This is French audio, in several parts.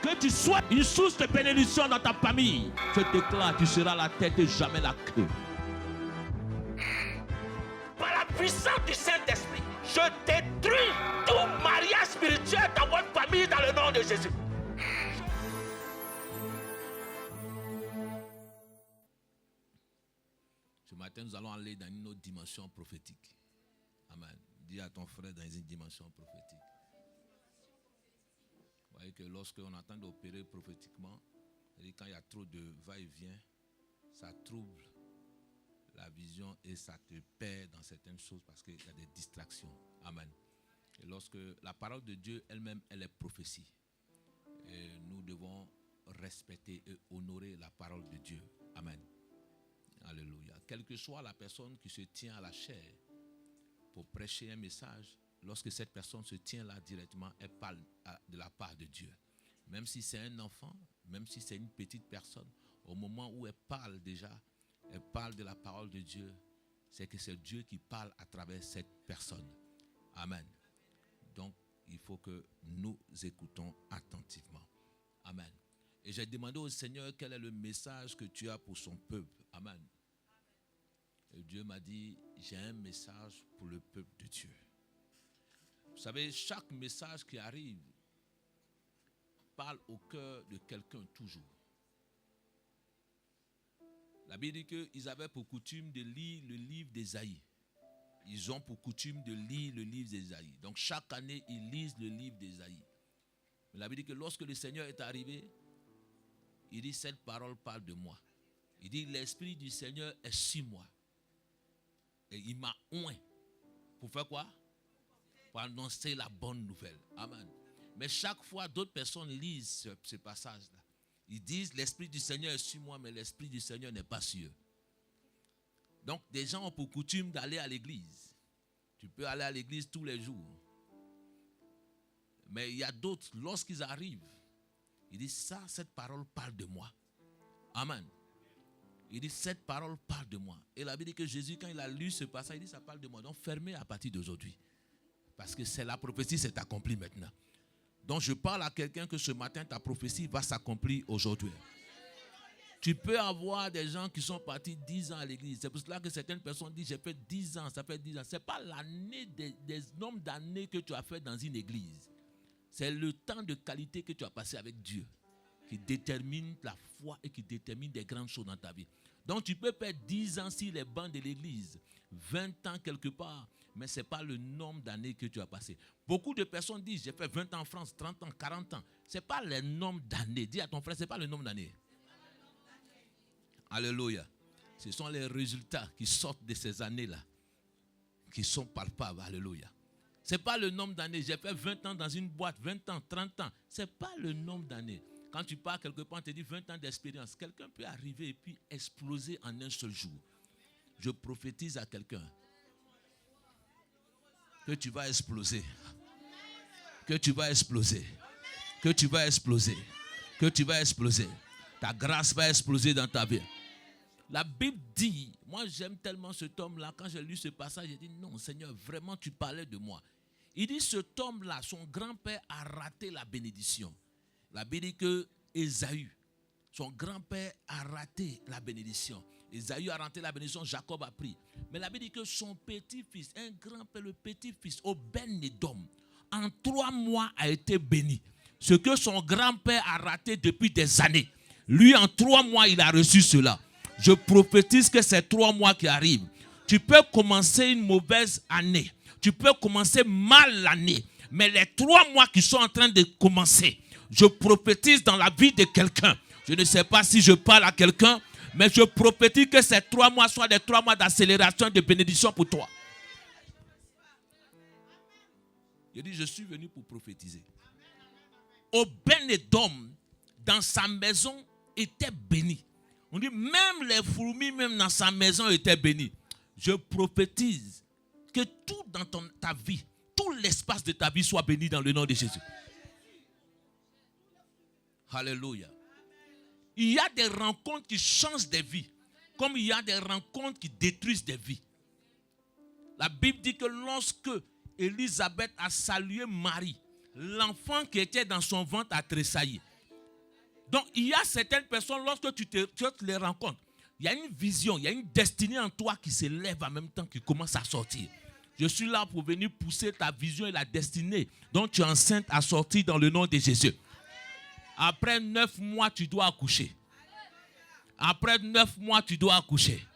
Que tu sois une source de bénédiction dans ta famille. Je déclare, tu seras la tête et jamais la queue. Par la puissance du Saint-Esprit, je détruis tout mariage spirituel dans votre famille dans le nom de Jésus. Ce matin, nous allons aller dans une autre dimension prophétique. Amen. Dis à ton frère dans une dimension prophétique. Vous voyez que lorsqu'on entend d'opérer prophétiquement, quand il y a trop de va-et-vient, ça trouble la vision et ça te perd dans certaines choses parce qu'il y a des distractions. Amen. Et lorsque la parole de Dieu elle-même, elle est prophétie. Et nous devons respecter et honorer la parole de Dieu. Amen. Alléluia. Quelle que soit la personne qui se tient à la chair pour prêcher un message, lorsque cette personne se tient là directement, elle parle de la part de Dieu. Même si c'est un enfant, même si c'est une petite personne, au moment où elle parle déjà, elle parle de la parole de Dieu, c'est que c'est Dieu qui parle à travers cette personne. Amen. Donc, il faut que nous écoutons attentivement. Amen. Et j'ai demandé au Seigneur quel est le message que tu as pour son peuple. Amen. Et Dieu m'a dit, j'ai un message pour le peuple de Dieu. Vous savez, chaque message qui arrive parle au cœur de quelqu'un toujours. La Bible dit qu'ils avaient pour coutume de lire le livre d'Ésaïe. Ils ont pour coutume de lire le livre d'Ésaïe. Donc chaque année, ils lisent le livre d'Ésaïe. Mais la Bible dit que lorsque le Seigneur est arrivé, il dit, cette parole parle de moi. Il dit, l'Esprit du Seigneur est sur moi. Et il m'a oint. Pour faire quoi? Pour annoncer la bonne nouvelle. Amen. Mais chaque fois, d'autres personnes lisent ce passage-là. Ils disent, l'Esprit du Seigneur est sur moi, mais l'Esprit du Seigneur n'est pas sur eux. Donc, des gens ont pour coutume d'aller à l'église. Tu peux aller à l'église tous les jours. Mais il y a d'autres, lorsqu'ils arrivent, ils disent, ça, cette parole parle de moi. Amen. Il dit, cette parole parle de moi. Et la Bible dit que Jésus, quand il a lu ce passage, il dit, ça parle de moi. Donc, fermez à partir d'aujourd'hui. Parce que c'est la prophétie s'est accomplie maintenant. Donc, je parle à quelqu'un que ce matin, ta prophétie va s'accomplir aujourd'hui. Tu peux avoir des gens qui sont partis 10 ans à l'église. C'est pour cela que certaines personnes disent, j'ai fait 10 ans, ça fait 10 ans. Ce n'est pas l'année des nombres d'années que tu as fait dans une église. C'est le temps de qualité que tu as passé avec Dieu qui détermine la foi et qui détermine des grandes choses dans ta vie. Donc tu peux perdre 10 ans sur les bancs de l'église, 20 ans quelque part, mais ce n'est pas le nombre d'années que tu as passé. Beaucoup de personnes disent, j'ai fait 20 ans en France, 30 ans, 40 ans. Ce n'est pas le nombre d'années. Dis à ton frère, ce n'est pas le nombre d'années. Alléluia. Ce sont les résultats qui sortent de ces années-là, qui sont palpables. Alléluia. Ce n'est pas le nombre d'années. J'ai fait 20 ans dans une boîte, 20 ans, 30 ans. Ce n'est pas le nombre d'années. Quand tu pars quelque part, on te dit 20 ans d'expérience. Quelqu'un peut arriver et puis exploser en un seul jour. Je prophétise à quelqu'un que tu vas exploser. Que tu vas exploser. Que tu vas exploser. Que tu vas exploser. Ta grâce va exploser dans ta vie. La Bible dit, moi j'aime tellement cet homme-là, quand j'ai lu ce passage, j'ai dit non Seigneur, vraiment tu parlais de moi. Il dit cet homme-là, son grand-père a raté la bénédiction. La Bible dit que Ésaü, son grand-père a raté la bénédiction. Ésaü a raté la bénédiction, Jacob a pris. Mais la Bible dit que son petit-fils, un grand-père, le petit-fils, Obed-Édom, en 3 mois a été béni. Ce que son grand-père a raté depuis des années. Lui, en 3 mois, il a reçu cela. Je prophétise que c'est 3 mois qui arrivent. Tu peux commencer une mauvaise année. Tu peux commencer mal l'année. Mais les 3 mois qui sont en train de commencer, je prophétise dans la vie de quelqu'un. Je ne sais pas si je parle à quelqu'un, mais je prophétise que ces 3 mois soient des 3 mois d'accélération, de bénédiction pour toi. Je dis, je suis venu pour prophétiser. Obed-Édom, dans sa maison, était béni. On dit, même les fourmis, même dans sa maison, étaient bénies. Je prophétise que tout dans ta vie, tout l'espace de ta vie soit béni dans le nom de Jésus. Alléluia. Il y a des rencontres qui changent des vies, comme il y a des rencontres qui détruisent des vies. La Bible dit que lorsque Élisabeth a salué Marie, l'enfant qui était dans son ventre a tressailli. Donc, il y a certaines personnes, lorsque tu les rencontres, il y a une vision, il y a une destinée en toi qui se lève en même temps, qui commence à sortir. Je suis là pour venir pousser ta vision et la destinée dont tu es enceinte à sortir dans le nom de Jésus. Après 9 mois, tu dois accoucher. Après 9 mois, tu dois accoucher.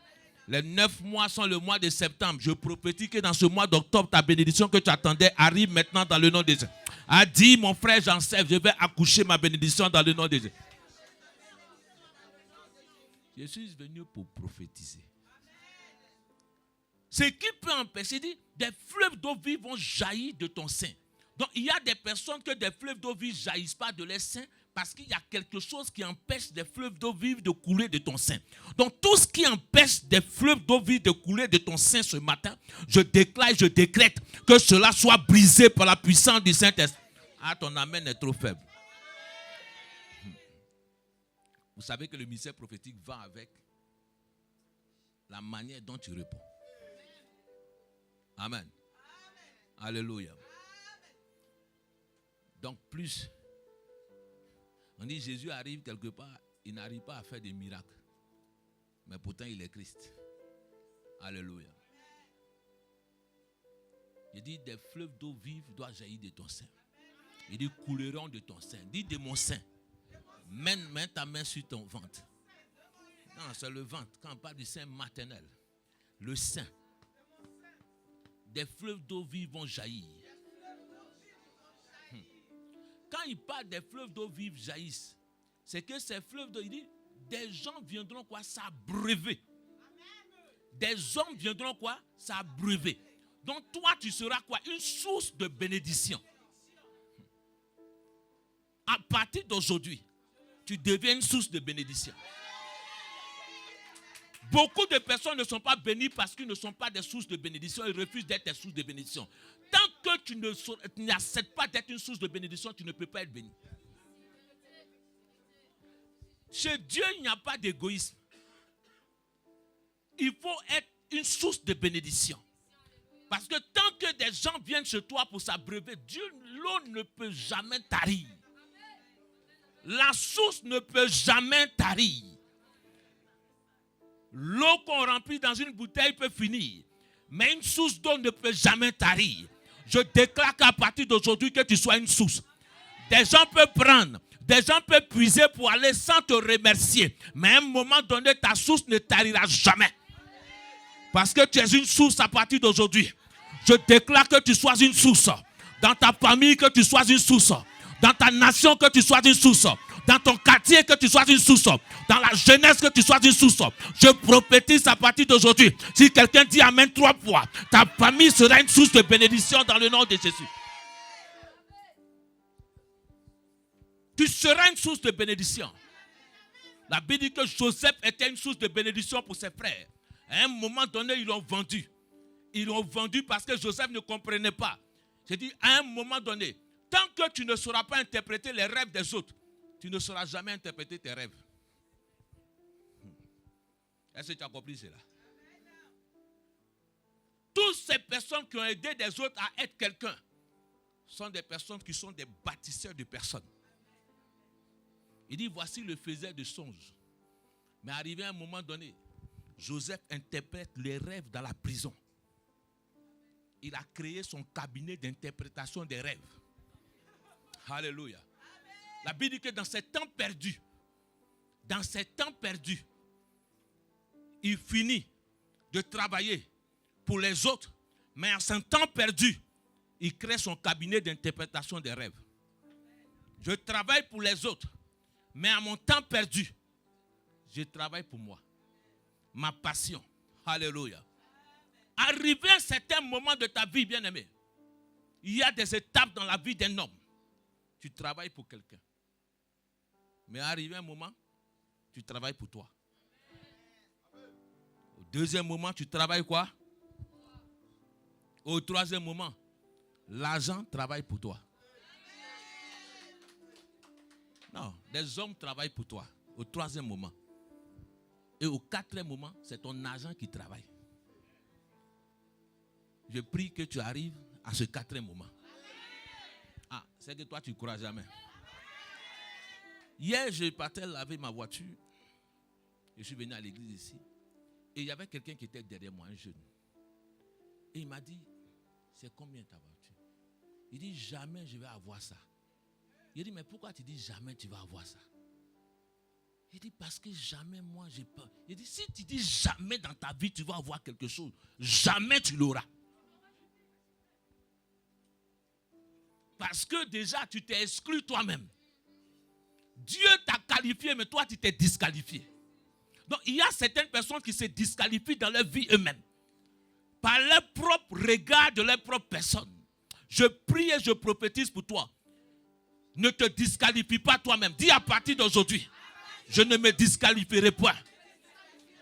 Les 9 mois sont le mois de septembre. Je prophétise que dans ce mois d'octobre, ta bénédiction que tu attendais arrive maintenant dans le nom de Jésus. A dit, mon frère Jean-Sèvres, je vais accoucher ma bénédiction dans le nom de Jésus. Je suis venu pour prophétiser. Ce qui peut empêcher, dit, des fleuves d'eau vive vont jaillir de ton sein. Donc, il y a des personnes que des fleuves d'eau vive ne jaillissent pas de leur sein parce qu'il y a quelque chose qui empêche des fleuves d'eau vive de couler de ton sein. Donc, tout ce qui empêche des fleuves d'eau vive de couler de ton sein ce matin, je déclare, je décrète que cela soit brisé par la puissance du Saint-Esprit. Ah, ton amen est trop faible. Vous savez que le ministère prophétique va avec la manière dont tu réponds. Amen. Alléluia. Donc plus, on dit Jésus arrive quelque part, il n'arrive pas à faire des miracles. Mais pourtant il est Christ. Alléluia. Il dit des fleuves d'eau vive doivent jaillir de ton sein. Il dit couleront de ton sein. Dis de mon sein. Mets ta main sur ton ventre. Non, c'est le ventre. Quand on parle du sein maternel, le sein. Des fleuves d'eau vive vont jaillir. Quand il parle des fleuves d'eau vive jaillissent, c'est que ces fleuves d'eau, il dit, des gens viendront quoi? S'abreuver. Des hommes viendront quoi? S'abreuver. Donc toi, tu seras quoi? Une source de bénédiction. À partir d'aujourd'hui, tu deviens une source de bénédiction. Beaucoup de personnes ne sont pas bénies parce qu'ils ne sont pas des sources de bénédiction. Ils refusent d'être des sources de bénédiction. Tant que tu n'acceptes pas d'être une source de bénédiction, tu ne peux pas être béni. Chez Dieu, il n'y a pas d'égoïsme. Il faut être une source de bénédiction. Parce que tant que des gens viennent chez toi pour s'abreuver, l'eau ne peut jamais tarir. La source ne peut jamais tarir. L'eau qu'on remplit dans une bouteille peut finir. Mais une source d'eau ne peut jamais tarir. Je déclare qu'à partir d'aujourd'hui, que tu sois une source. Des gens peuvent prendre. Des gens peuvent puiser pour aller sans te remercier. Mais à un moment donné, ta source ne tarira jamais. Parce que tu es une source à partir d'aujourd'hui. Je déclare que tu sois une source. Dans ta famille, que tu sois une source. Dans ta nation, que tu sois une source. Dans ton quartier, que tu sois une source. Dans la jeunesse, que tu sois une source. Je prophétise à partir d'aujourd'hui. Si quelqu'un dit amen 3 fois, ta famille sera une source de bénédiction dans le nom de Jésus. Tu seras une source de bénédiction. La Bible dit que Joseph était une source de bénédiction pour ses frères. À un moment donné, ils l'ont vendu. Ils l'ont vendu parce que Joseph ne comprenait pas. J'ai dit, à un moment donné, tant que tu ne sauras pas interpréter les rêves des autres, tu ne sauras jamais interpréter tes rêves. Est-ce que tu as compris cela? Toutes ces personnes qui ont aidé des autres à être quelqu'un sont des personnes qui sont des bâtisseurs de personnes. Il dit, voici le faiseur de songes. Mais arrivé à un moment donné, Joseph interprète les rêves dans la prison. Il a créé son cabinet d'interprétation des rêves. Alléluia. La Bible dit que dans ces temps perdus, il finit de travailler pour les autres, mais en ce temps perdu, il crée son cabinet d'interprétation des rêves. Je travaille pour les autres, mais à mon temps perdu, je travaille pour moi. Ma passion. Alléluia. Arrivé à un certain moment de ta vie, bien-aimé, il y a des étapes dans la vie d'un homme. Tu travailles pour quelqu'un. Mais arrivé un moment, tu travailles pour toi. Au deuxième moment, tu travailles quoi? Au troisième moment, l'argent travaille pour toi. Non, des hommes travaillent pour toi. Au troisième moment. Et au quatrième moment, c'est ton argent qui travaille. Je prie que tu arrives à ce quatrième moment. Ah, c'est que toi, tu ne crois jamais. Hier, je partais laver ma voiture. Je suis venu à l'église ici. Et il y avait quelqu'un qui était derrière moi, un jeune. Et il m'a dit, c'est combien ta voiture? Il dit, jamais je vais avoir ça. Il dit, mais pourquoi tu dis jamais tu vas avoir ça? Il dit, parce que jamais moi j'ai peur. Il dit, si tu dis jamais dans ta vie tu vas avoir quelque chose, jamais tu l'auras. Parce que déjà tu t'es exclu toi-même. Dieu t'a qualifié, mais toi tu t'es disqualifié. Donc il y a certaines personnes qui se disqualifient dans leur vie eux-mêmes. Par leur propre regard de leur propre personne. Je prie et je prophétise pour toi. Ne te disqualifie pas toi-même. Dis à partir d'aujourd'hui, je ne me disqualifierai pas.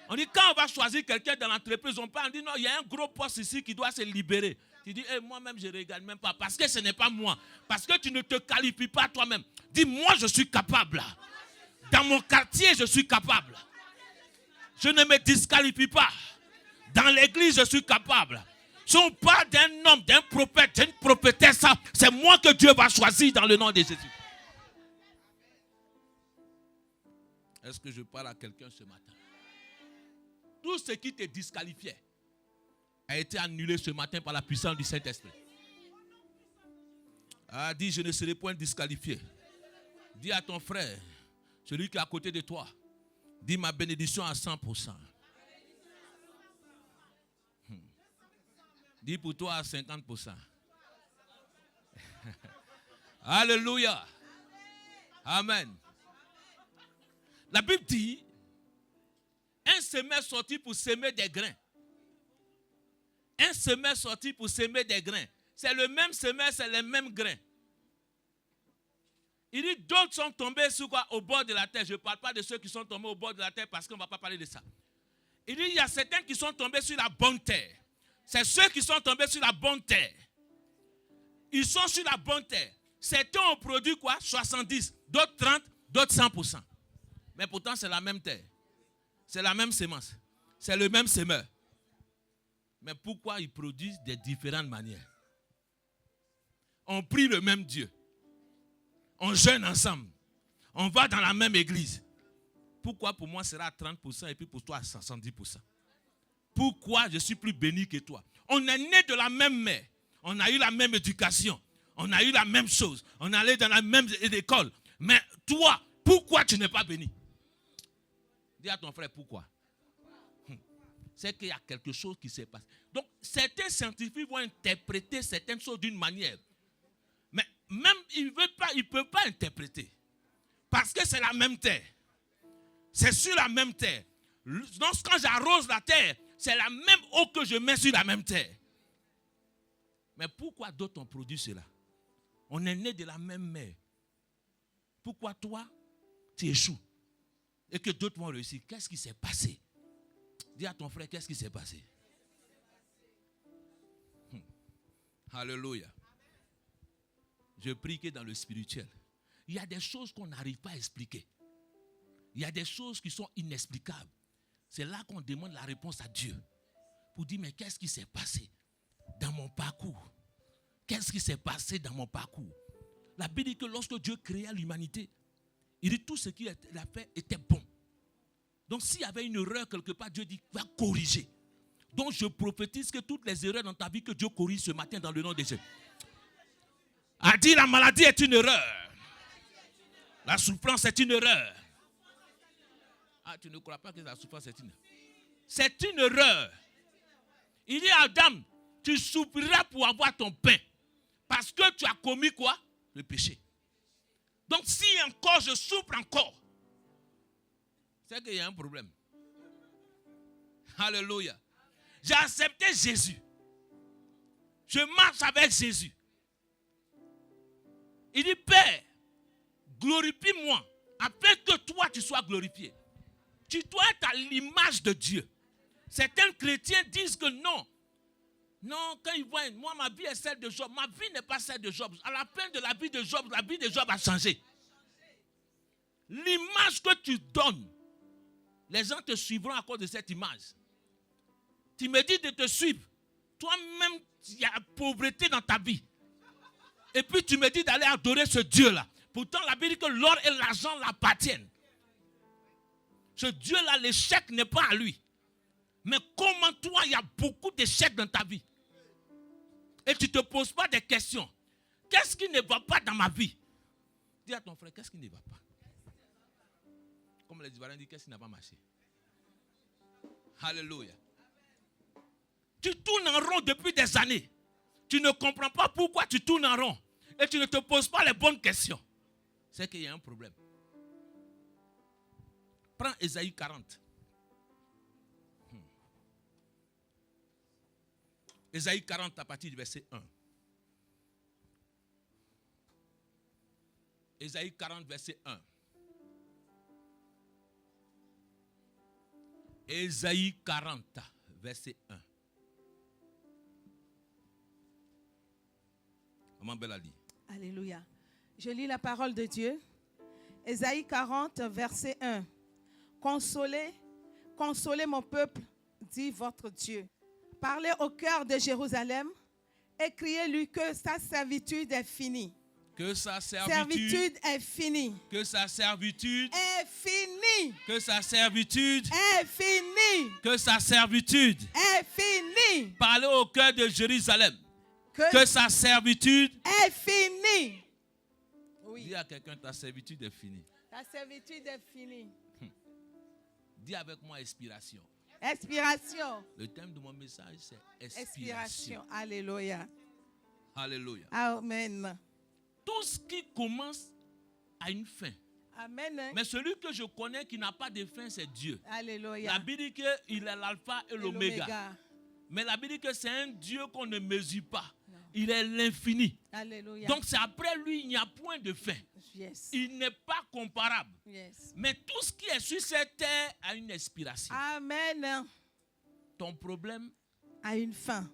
On dit quand on va choisir quelqu'un dans l'entreprise, on dit non, il y a un gros poste ici qui doit se libérer. Tu dis, moi-même je ne regarde même pas parce que ce n'est pas moi. Parce que tu ne te qualifies pas toi-même. Dis, moi je suis capable. Dans mon quartier, je suis capable. Je ne me disqualifie pas. Dans l'église, je suis capable. Si on parle d'un homme, d'un prophète, d'une prophétesse, c'est moi que Dieu va choisir dans le nom de Jésus. Est-ce que je parle à quelqu'un ce matin? Tout ce qui te disqualifiait a été annulé ce matin par la puissance du Saint-Esprit. Dis, je ne serai point disqualifié. Dis à ton frère, celui qui est à côté de toi, dis ma bénédiction à 100%. Dis pour toi à 50%. Alléluia. Amen. La Bible dit, un semeur sorti pour semer des grains. Un semeur sorti pour semer des grains. C'est le même semeur, c'est les mêmes grains. Il dit, d'autres sont tombés sur quoi? Au bord de la terre. Je ne parle pas de ceux qui sont tombés au bord de la terre parce qu'on ne va pas parler de ça. Il dit, il y a certains qui sont tombés sur la bonne terre. C'est ceux qui sont tombés sur la bonne terre. Ils sont sur la bonne terre. Certains ont produit quoi? 70, d'autres 30, d'autres 100%. Mais pourtant, c'est la même terre. C'est la même semence. C'est le même semeur. Mais pourquoi ils produisent de différentes manières? On prie le même Dieu. On jeûne ensemble. On va dans la même église. Pourquoi pour moi sera à 30% et puis pour toi à 70%? Pourquoi je suis plus béni que toi? On est né de la même mère. On a eu la même éducation. On a eu la même chose. On est allé dans la même école. Mais toi, pourquoi tu n'es pas béni? Dis à ton frère pourquoi. C'est qu'il y a quelque chose qui s'est passé. Donc, certains scientifiques vont interpréter certaines choses d'une manière. Mais même, ils ne peuvent pas interpréter. Parce que c'est la même terre. C'est sur la même terre. Donc, quand j'arrose la terre, c'est la même eau que je mets sur la même terre. Mais pourquoi d'autres ont produit cela? On est né de la même mère. Pourquoi toi, tu échoues? Et que d'autres vont réussir. Qu'est-ce qui s'est passé? Dis à ton frère, qu'est-ce qui s'est passé? Alléluia. Je prie que dans le spirituel, il y a des choses qu'on n'arrive pas à expliquer. Il y a des choses qui sont inexplicables. C'est là qu'on demande la réponse à Dieu. Pour dire, mais qu'est-ce qui s'est passé dans mon parcours? Qu'est-ce qui s'est passé dans mon parcours? La Bible dit que lorsque Dieu créa l'humanité, il dit tout ce qu'il a fait était bon. Donc s'il y avait une erreur quelque part, Dieu dit, va corriger. Donc je prophétise que toutes les erreurs dans ta vie, que Dieu corrige ce matin dans le nom de Jésus. A dit, la maladie est une erreur. La souffrance est une erreur. Ah, tu ne crois pas que la souffrance est une erreur? C'est une erreur. Il dit à Adam, tu souffriras pour avoir ton pain. Parce que tu as commis quoi? Le péché. Donc si encore je souffre encore, c'est qu'il y a un problème. Alléluia. J'ai accepté Jésus. Je marche avec Jésus. Il dit, Père, glorifie-moi afin que toi tu sois glorifié. Tu dois être à l'image de Dieu. Certains chrétiens disent que non. Non, quand ils voient, moi ma vie est celle de Job. Ma vie n'est pas celle de Job. À la fin de la vie de Job a changé. L'image que tu donnes, les gens te suivront à cause de cette image. Tu me dis de te suivre. Toi-même, il y a la pauvreté dans ta vie. Et puis tu me dis d'aller adorer ce Dieu-là. Pourtant, la Bible dit que l'or et l'argent l'appartiennent. Ce Dieu-là, l'échec n'est pas à lui. Mais comment toi, il y a beaucoup d'échecs dans ta vie. Et tu ne te poses pas des questions. Qu'est-ce qui ne va pas dans ma vie? Dis à ton frère, qu'est-ce qui ne va pas? Comme les Ivoiriens disent, qu'est-ce qui n'a pas marché? Alléluia. Tu tournes en rond depuis des années. Tu ne comprends pas pourquoi tu tournes en rond. Et tu ne te poses pas les bonnes questions. C'est qu'il y a un problème. Prends Ésaïe 40. Ésaïe 40 à partir du verset 1. Ésaïe 40 verset 1. Ésaïe 40 verset 1. Maman Bella lit. Alléluia. Je lis la parole de Dieu. Ésaïe 40 verset 1. Consolez, consolez mon peuple, dit votre Dieu. Parlez au cœur de Jérusalem et criez-lui que sa servitude est finie. Que sa servitude est finie. Que sa servitude est finie. Que sa servitude est finie. Que sa servitude est finie. Parlez au cœur de Jérusalem. Que sa servitude est finie. Oui. Dis à quelqu'un, ta servitude est finie. Ta servitude est finie. Dis avec moi expiration. Expiration. Le thème de mon message, c'est expiration. Alléluia. Alléluia. Amen. Tout ce qui commence a une fin. Amen. Mais celui que je connais qui n'a pas de fin, c'est Dieu. Alléluia. La Bible dit qu'il est l'alpha et l'oméga. Mais la Bible dit que c'est un Dieu qu'on ne mesure pas. Non. Il est l'infini. Alléluia. Donc c'est après lui, il n'y a point de fin. Yes. Il n'est pas comparable. Yes. Mais tout ce qui est sur cette terre a une expiration. Amen. Ton problème a une fin.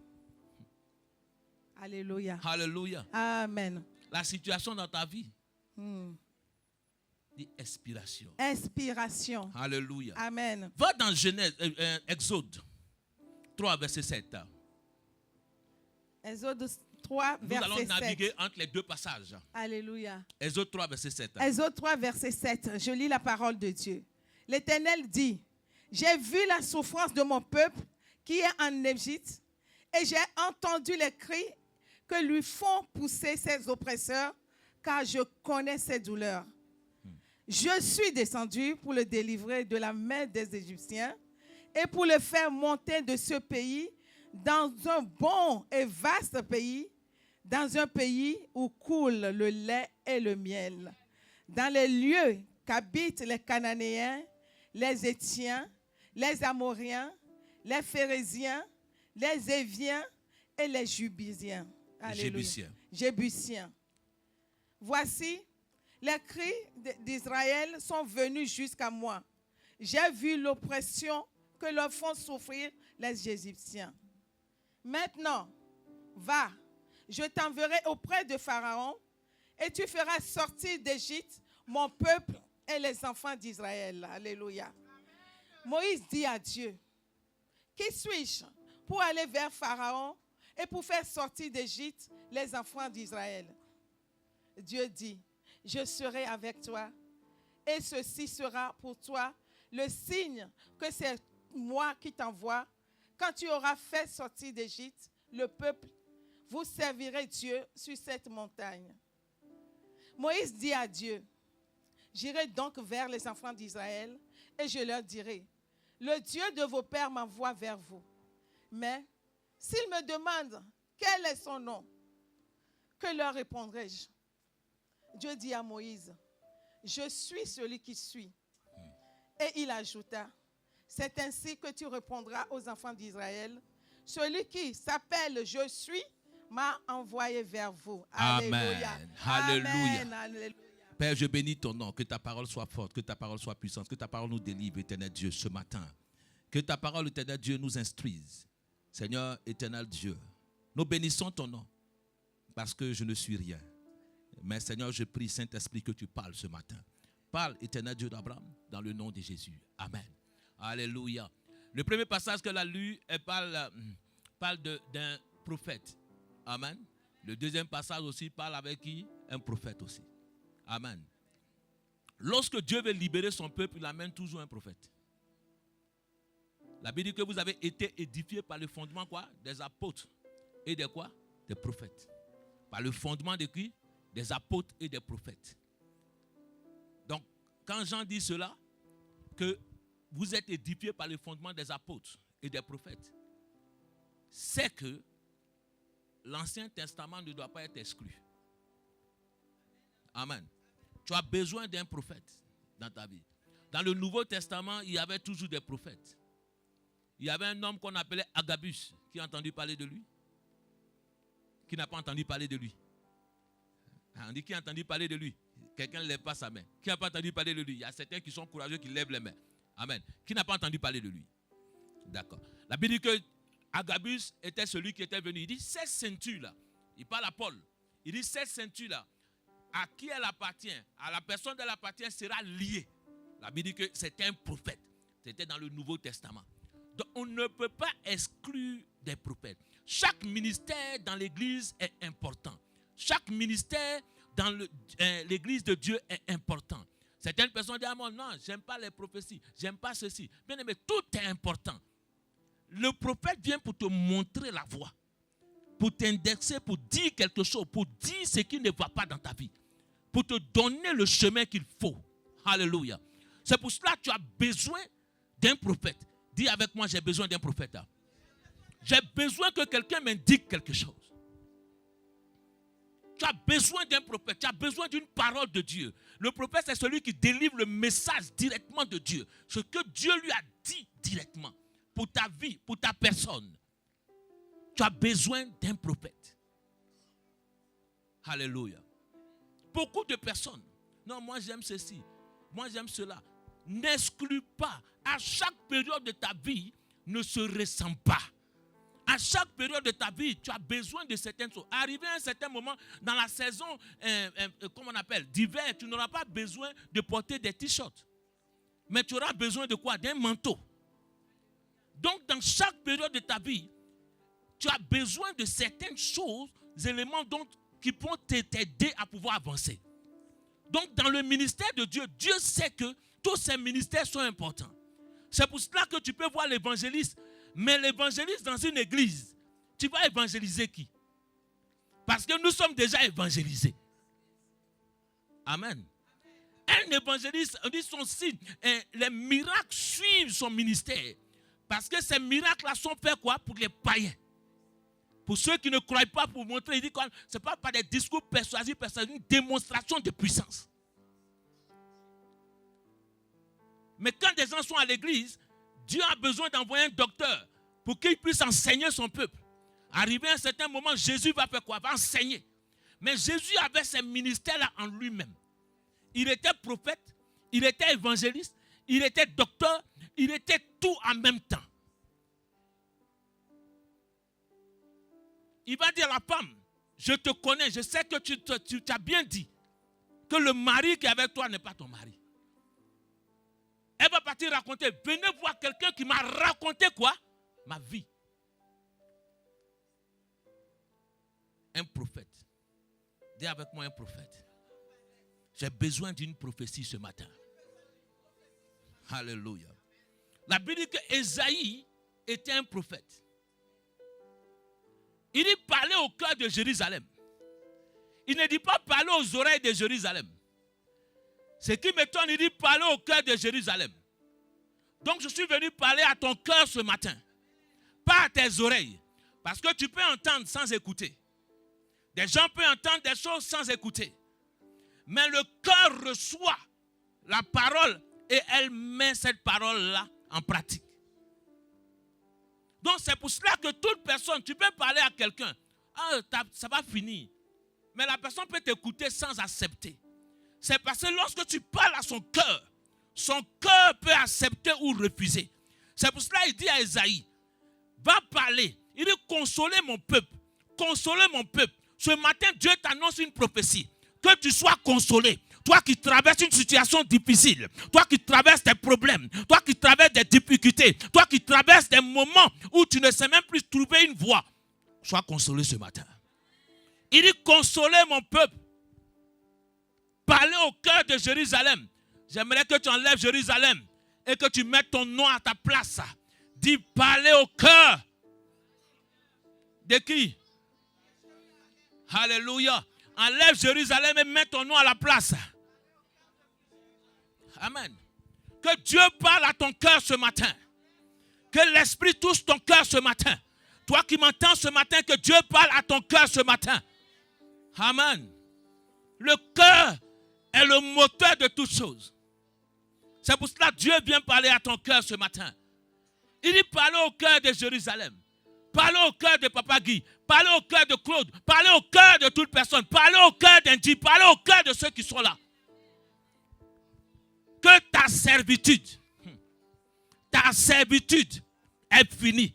Alléluia. Alléluia. Amen. La situation dans ta vie. Dit expiration. Expiration. Alléluia. Amen. Va dans Genèse, Exode 3, verset 7. Exode 3, verset 7. Nous allons naviguer entre les deux passages. Alléluia. Exode 3, verset 7. Exode 3, verset 7. Je lis la parole de Dieu. L'Éternel dit, j'ai vu la souffrance de mon peuple qui est en Égypte et j'ai entendu les cris que lui font pousser ses oppresseurs, car je connais ses douleurs. Je suis descendu pour le délivrer de la main des Égyptiens et pour le faire monter de ce pays dans un bon et vaste pays, dans un pays où coule le lait et le miel, dans les lieux qu'habitent les Cananéens, les Héthiens, les Amoriens, les Phéréziens, les Éviens et les Jébusiens. Jébusiens. Voici, les cris d'Israël sont venus jusqu'à moi. J'ai vu l'oppression que leur font souffrir les Égyptiens. Maintenant, va, je t'enverrai auprès de Pharaon et tu feras sortir d'Égypte mon peuple et les enfants d'Israël. Alléluia. Moïse dit à Dieu, qui suis-je pour aller vers Pharaon et pour faire sortir d'Égypte les enfants d'Israël? Dieu dit, je serai avec toi et ceci sera pour toi le signe que c'est moi qui t'envoie. Quand tu auras fait sortir d'Égypte le peuple, vous servirez Dieu sur cette montagne. Moïse dit à Dieu, j'irai donc vers les enfants d'Israël et je leur dirai, le Dieu de vos pères m'envoie vers vous. Mais s'ils me demandent quel est son nom, que leur répondrai-je? Dieu dit à Moïse, je suis celui qui suis. Et il ajouta, c'est ainsi que tu répondras aux enfants d'Israël, celui qui s'appelle je suis m'a envoyé vers vous. Amen. Alléluia. Alléluia. Amen. Alléluia. Père, je bénis ton nom, que ta parole soit forte, que ta parole soit puissante, que ta parole nous délivre, éternel Dieu, ce matin. Que ta parole, éternel Dieu, nous instruise. Seigneur, éternel Dieu, nous bénissons ton nom, parce que je ne suis rien. Mais Seigneur, je prie, Saint-Esprit, que tu parles ce matin. Parle, éternel Dieu d'Abraham, dans le nom de Jésus. Amen. Alléluia. Le premier passage qu'elle a lu, elle parle d'un prophète. Amen. Le deuxième passage aussi parle avec qui? Un prophète aussi. Amen. Lorsque Dieu veut libérer son peuple, il amène toujours un prophète. La Bible dit que vous avez été édifiés par le fondement quoi? Des apôtres et des quoi? Des prophètes. Par le fondement de qui? Des apôtres et des prophètes. Donc, quand Jean dit cela, que vous êtes édifiés par le fondement des apôtres et des prophètes, c'est que l'Ancien Testament ne doit pas être exclu. Amen. Tu as besoin d'un prophète dans ta vie. Dans le Nouveau Testament, il y avait toujours des prophètes. Il y avait un homme qu'on appelait Agabus. Qui a entendu parler de lui? Qui n'a pas entendu parler de lui? On dit qui a entendu parler de lui? Quelqu'un ne lève pas sa main. Qui n'a pas entendu parler de lui? Il y a certains qui sont courageux qui lèvent les mains. Amen. Qui n'a pas entendu parler de lui? D'accord. La Bible dit que Agabus était celui qui était venu. Il dit, cette ceinture-là, il parle à Paul. Il dit, cette ceinture-là, à qui elle appartient, à la personne dont elle appartient sera liée. La Bible dit que c'était un prophète. C'était dans le Nouveau Testament. Donc, on ne peut pas exclure des prophètes. Chaque ministère dans l'église est important. Chaque ministère dans l'église de Dieu est important. Certaines personnes disent, ah non, j'aime pas les prophéties, j'aime pas ceci. Bien aimé, tout est important. Le prophète vient pour te montrer la voie, pour t'indexer, pour dire quelque chose, pour dire ce qui ne va pas dans ta vie, pour te donner le chemin qu'il faut. Alléluia. C'est pour cela que tu as besoin d'un prophète. Dis avec moi, j'ai besoin d'un prophète. J'ai besoin que quelqu'un m'indique quelque chose. Tu as besoin d'un prophète, tu as besoin d'une parole de Dieu. Le prophète, c'est celui qui délivre le message directement de Dieu. Ce que Dieu lui a dit directement. Pour ta vie, pour ta personne. Tu as besoin d'un prophète. Alléluia. Beaucoup de personnes. Non, moi j'aime ceci. Moi j'aime cela. N'exclus pas. À chaque période de ta vie, ne se ressent pas. À chaque période de ta vie, tu as besoin de certaines choses. Arrivé à un certain moment, dans la saison, comment on appelle, d'hiver, tu n'auras pas besoin de porter des t-shirts. Mais tu auras besoin de quoi? D'un manteau. Donc, dans chaque période de ta vie, tu as besoin de certaines choses, des éléments qui vont t'aider à pouvoir avancer. Donc, dans le ministère de Dieu, Dieu sait que tous ces ministères sont importants. C'est pour cela que tu peux voir l'évangéliste. Mais l'évangéliste dans une église, tu vas évangéliser qui? Parce que nous sommes déjà évangélisés. Amen. Un évangéliste, on dit son signe, les miracles suivent son ministère. Parce que ces miracles-là sont faits quoi? Pour les païens. Pour ceux qui ne croient pas, pour montrer, il dit que ce n'est pas par des discours persuasifs, c'est une démonstration de puissance. Mais quand des gens sont à l'église, Dieu a besoin d'envoyer un docteur pour qu'il puisse enseigner son peuple. Arrivé à un certain moment, Jésus va faire quoi? Va enseigner. Mais Jésus avait ce ministère-là en lui-même. Il était prophète, il était évangéliste, il était docteur, il était tout en même temps. Il va dire à la femme, je te connais, je sais que tu as bien dit que le mari qui est avec toi n'est pas ton mari. Elle va partir raconter, venez voir quelqu'un qui m'a raconté quoi? Ma vie. Un prophète. Dis avec moi un prophète. J'ai besoin d'une prophétie ce matin. Alléluia. La Bible dit que Ésaïe était un prophète. Il dit parler au cœur de Jérusalem. Il ne dit pas parler aux oreilles de Jérusalem. Ce qui m'étonne, il dit parler au cœur de Jérusalem. Donc je suis venu parler à ton cœur ce matin. Pas à tes oreilles. Parce que tu peux entendre sans écouter. Des gens peuvent entendre des choses sans écouter. Mais le cœur reçoit la parole et elle met cette parole-là en pratique. Donc c'est pour cela que toute personne, tu peux parler à quelqu'un. Ah, ça va finir. Mais la personne peut t'écouter sans accepter. C'est parce que lorsque tu parles à son cœur peut accepter ou refuser. C'est pour cela qu'il dit à Ésaïe, va parler. Il dit consoler mon peuple. Consoler mon peuple. Ce matin, Dieu t'annonce une prophétie. Que tu sois consolé. Toi qui traverses une situation difficile. Toi qui traverses des problèmes. Toi qui traverses des difficultés. Toi qui traverses des moments où tu ne sais même plus trouver une voie. Sois consolé ce matin. Il dit consoler mon peuple. parler au cœur de Jérusalem. J'aimerais que tu enlèves Jérusalem et que tu mettes ton nom à ta place. Dis parler au cœur. De qui? Alléluia. Enlève Jérusalem et mets ton nom à la place. Amen. Que Dieu parle à ton cœur ce matin. Que l'Esprit touche ton cœur ce matin. Toi qui m'entends ce matin, que Dieu parle à ton cœur ce matin. Amen. Le cœur est le moteur de toutes choses. C'est pour cela que Dieu vient parler à ton cœur ce matin. Il dit parler au cœur de Jérusalem. Parlez au cœur de Papa Guy. Parlez au cœur de Claude. Parlez au cœur de toute personne. Parlez au cœur d'Andy. Parlez au cœur de ceux qui sont là. Que ta servitude est finie.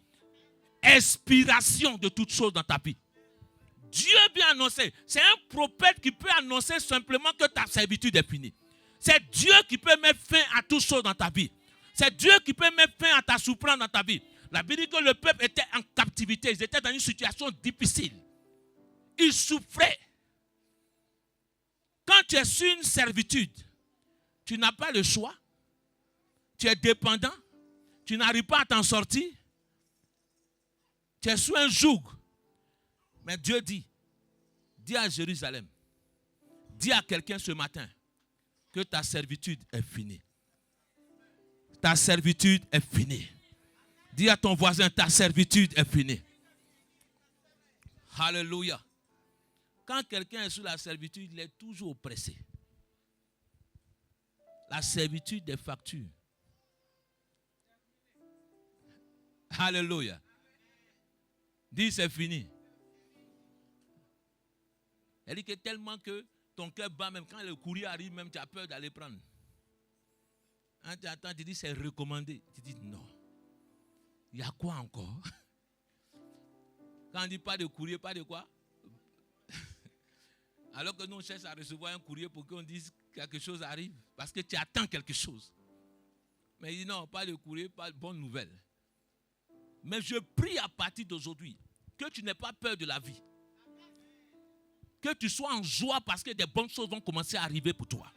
Expiration de toutes choses dans ta vie. Dieu vient annoncer. C'est un prophète qui peut annoncer simplement que ta servitude est finie. C'est Dieu qui peut mettre fin à toutes choses dans ta vie. C'est Dieu qui peut mettre fin à ta souffrance dans ta vie. La Bible dit que le peuple était en captivité. Ils étaient dans une situation difficile. Ils souffraient. Quand tu es sur une servitude, tu n'as pas le choix. Tu es dépendant. Tu n'arrives pas à t'en sortir. Tu es sous un joug. Mais Dieu dit à Jérusalem, dis à quelqu'un ce matin que ta servitude est finie. Ta servitude est finie. Dis à ton voisin, ta servitude est finie. Alléluia. Quand quelqu'un est sous la servitude, il est toujours oppressé. La servitude des factures. Alléluia. Dis, c'est fini. Elle dit que tellement que ton cœur bat, même quand le courrier arrive, même tu as peur d'aller prendre. Quand tu attends, tu dis c'est recommandé. Tu dis non. Il y a quoi encore? Quand on dit pas de courrier, pas de quoi? Alors que nous on cherche à recevoir un courrier pour qu'on dise que quelque chose arrive. Parce que tu attends quelque chose. Mais il dit non, pas de courrier, pas de bonne nouvelle. Mais je prie à partir d'aujourd'hui que tu n'aies pas peur de la vie. Que tu sois en joie parce que des bonnes choses vont commencer à arriver pour toi.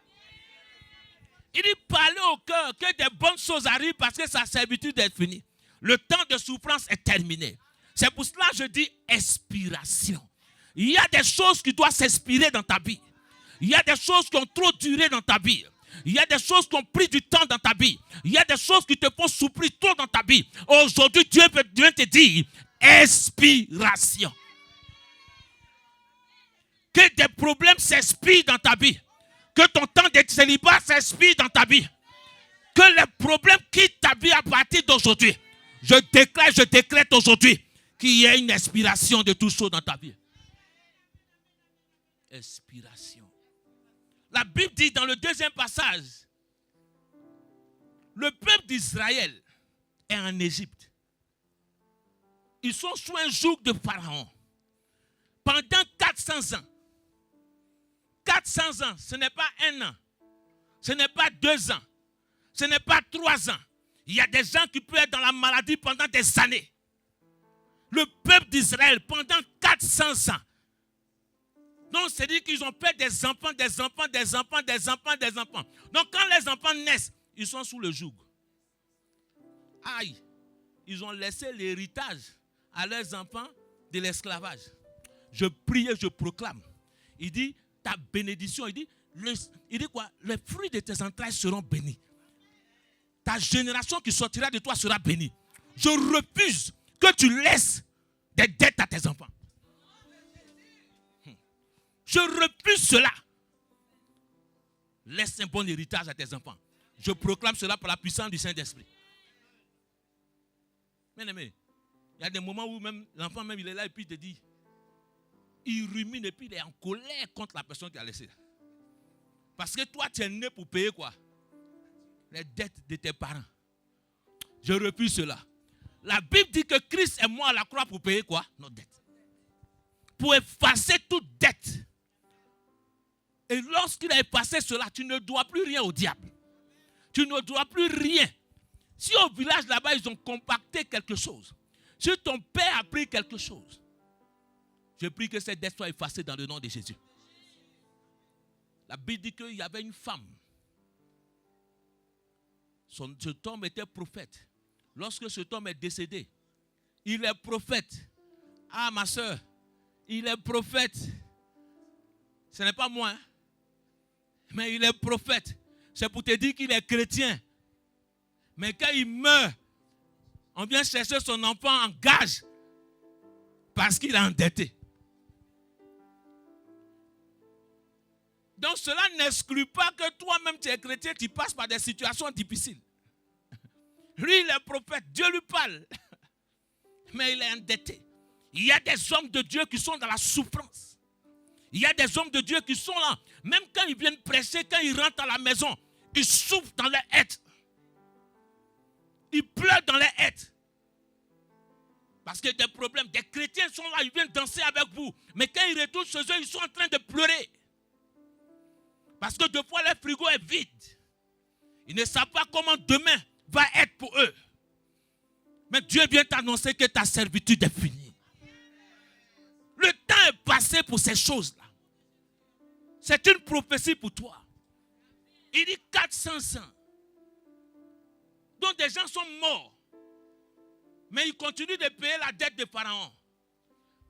Il dit parler au cœur que des bonnes choses arrivent parce que sa servitude est finie. Le temps de souffrance est terminé. C'est pour cela que je dis expiration. Il y a des choses qui doivent s'expirer dans ta vie. Il y a des choses qui ont trop duré dans ta vie. Il y a des choses qui ont pris du temps dans ta vie. Il y a des choses qui te font souffrir trop dans ta vie. Aujourd'hui, Dieu vient te dire expiration. Que des problèmes s'expirent dans ta vie. Que ton temps de célibat s'expire dans ta vie. Que les problèmes quittent ta vie à partir d'aujourd'hui. Je décrète aujourd'hui qu'il y ait une expiration de tout ça dans ta vie. Expiration. La Bible dit dans le deuxième passage, le peuple d'Israël est en Égypte. Ils sont sous un joug de Pharaon. Pendant 400 ans. 400 ans, ce n'est pas 1 an. Ce n'est pas 2 ans. Ce n'est pas 3 ans. Il y a des gens qui peuvent être dans la maladie pendant des années. Le peuple d'Israël, pendant 400 ans. Donc, c'est dire qu'ils ont fait des enfants. Donc, quand les enfants naissent, ils sont sous le joug. Aïe, ils ont laissé l'héritage à leurs enfants de l'esclavage. Je prie et je proclame. Il dit, ta bénédiction, il dit quoi? Les fruits de tes entrailles seront bénis. Ta génération qui sortira de toi sera bénie. Je refuse que tu laisses des dettes à tes enfants. Je refuse cela. Laisse un bon héritage à tes enfants. Je proclame cela par la puissance du Saint-Esprit. Bien-aimé, il y a des moments où même l'enfant même il est là et puis il te dit, il rumine et puis il est en colère contre la personne qui a laissé. Parce que toi tu es né pour payer quoi? Les dettes de tes parents. Je refuse cela. La Bible dit que Christ est mort à la croix pour payer quoi? Nos dettes. Pour effacer toute dette. Et lorsqu'il a effacé cela, tu ne dois plus rien au diable. Tu ne dois plus rien. Si au village là-bas, ils ont compacté quelque chose. Si ton père a pris quelque chose, je prie que cette dette soit effacée dans le nom de Jésus. La Bible dit qu'il y avait une femme. Cet homme était prophète. Lorsque cet homme est décédé, il est prophète. Ah, ma soeur, il est prophète. Ce n'est pas moi, hein? Mais il est prophète. C'est pour te dire qu'il est chrétien. Mais quand il meurt, on vient chercher son enfant en gage parce qu'il est endetté. Donc cela n'exclut pas que toi-même tu es chrétien, tu passes par des situations difficiles. Lui, il est prophète, Dieu lui parle. Mais il est endetté. Il y a des hommes de Dieu qui sont dans la souffrance. Il y a des hommes de Dieu qui sont là. Même quand ils viennent prêcher, quand ils rentrent à la maison, ils souffrent dans leur être. Ils pleurent dans leur être. Parce que des problèmes, des chrétiens sont là, ils viennent danser avec vous. Mais quand ils retournent chez eux, ils sont en train de pleurer. Parce que deux fois, leur frigo est vide. Ils ne savent pas comment demain va être pour eux. Mais Dieu vient t'annoncer que ta servitude est finie. Le temps est passé pour ces choses-là. C'est une prophétie pour toi. Il dit 400 ans. Donc des gens sont morts. Mais ils continuent de payer la dette de Pharaon.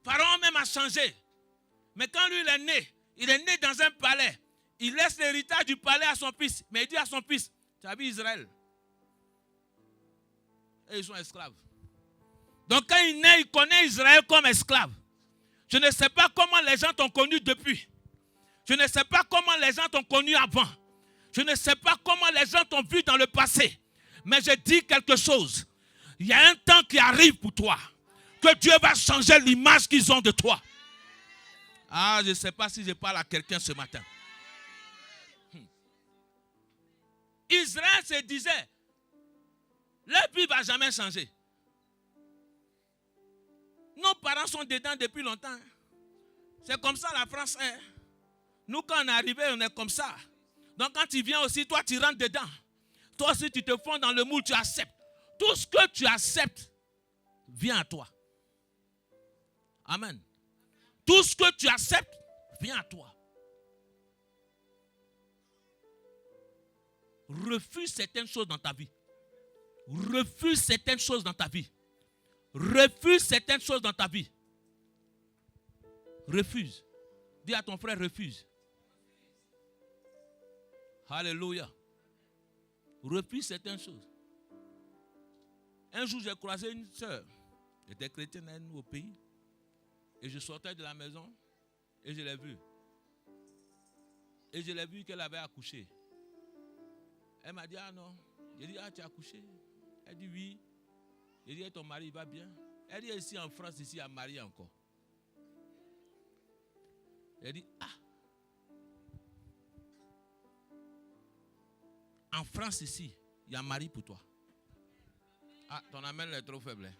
Pharaon même a changé. Mais quand lui il est né dans un palais. Il laisse l'héritage du palais à son fils. Mais il dit à son fils, tu as vu Israël? Et ils sont esclaves. Donc quand il naît, il connaît Israël comme esclave. Je ne sais pas comment les gens t'ont connu depuis. Je ne sais pas comment les gens t'ont connu avant. Je ne sais pas comment les gens t'ont vu dans le passé. Mais je dis quelque chose. Il y a un temps qui arrive pour toi. Que Dieu va changer l'image qu'ils ont de toi. Ah, je ne sais pas si je parle à quelqu'un ce matin. Israël se disait, leur vie ne va jamais changer. Nos parents sont dedans depuis longtemps. C'est comme ça la France est. Nous, quand on est arrivé, on est comme ça. Donc quand tu viens aussi, toi, tu rentres dedans. Toi aussi, tu te fonds dans le moule, tu acceptes. Tout ce que tu acceptes vient à toi. Amen. Tout ce que tu acceptes vient à toi. Refuse certaines choses dans ta vie. Refuse certaines choses dans ta vie. Refuse certaines choses dans ta vie. Refuse. Dis à ton frère, refuse. Alléluia. Refuse certaines choses. Un jour, j'ai croisé une soeur. Elle était chrétienne au pays. Et je sortais de la maison et je l'ai vue. Et je l'ai vue qu'elle avait accouché. Elle m'a dit, ah non. J'ai dit, ah tu as accouché? Elle dit, oui. J'ai dit, ton mari va bien? Elle dit, ici en France, ici, il y a marié encore. Elle dit, ah. En France, ici, il y a mari pour toi. Ah, ton amen est trop faible.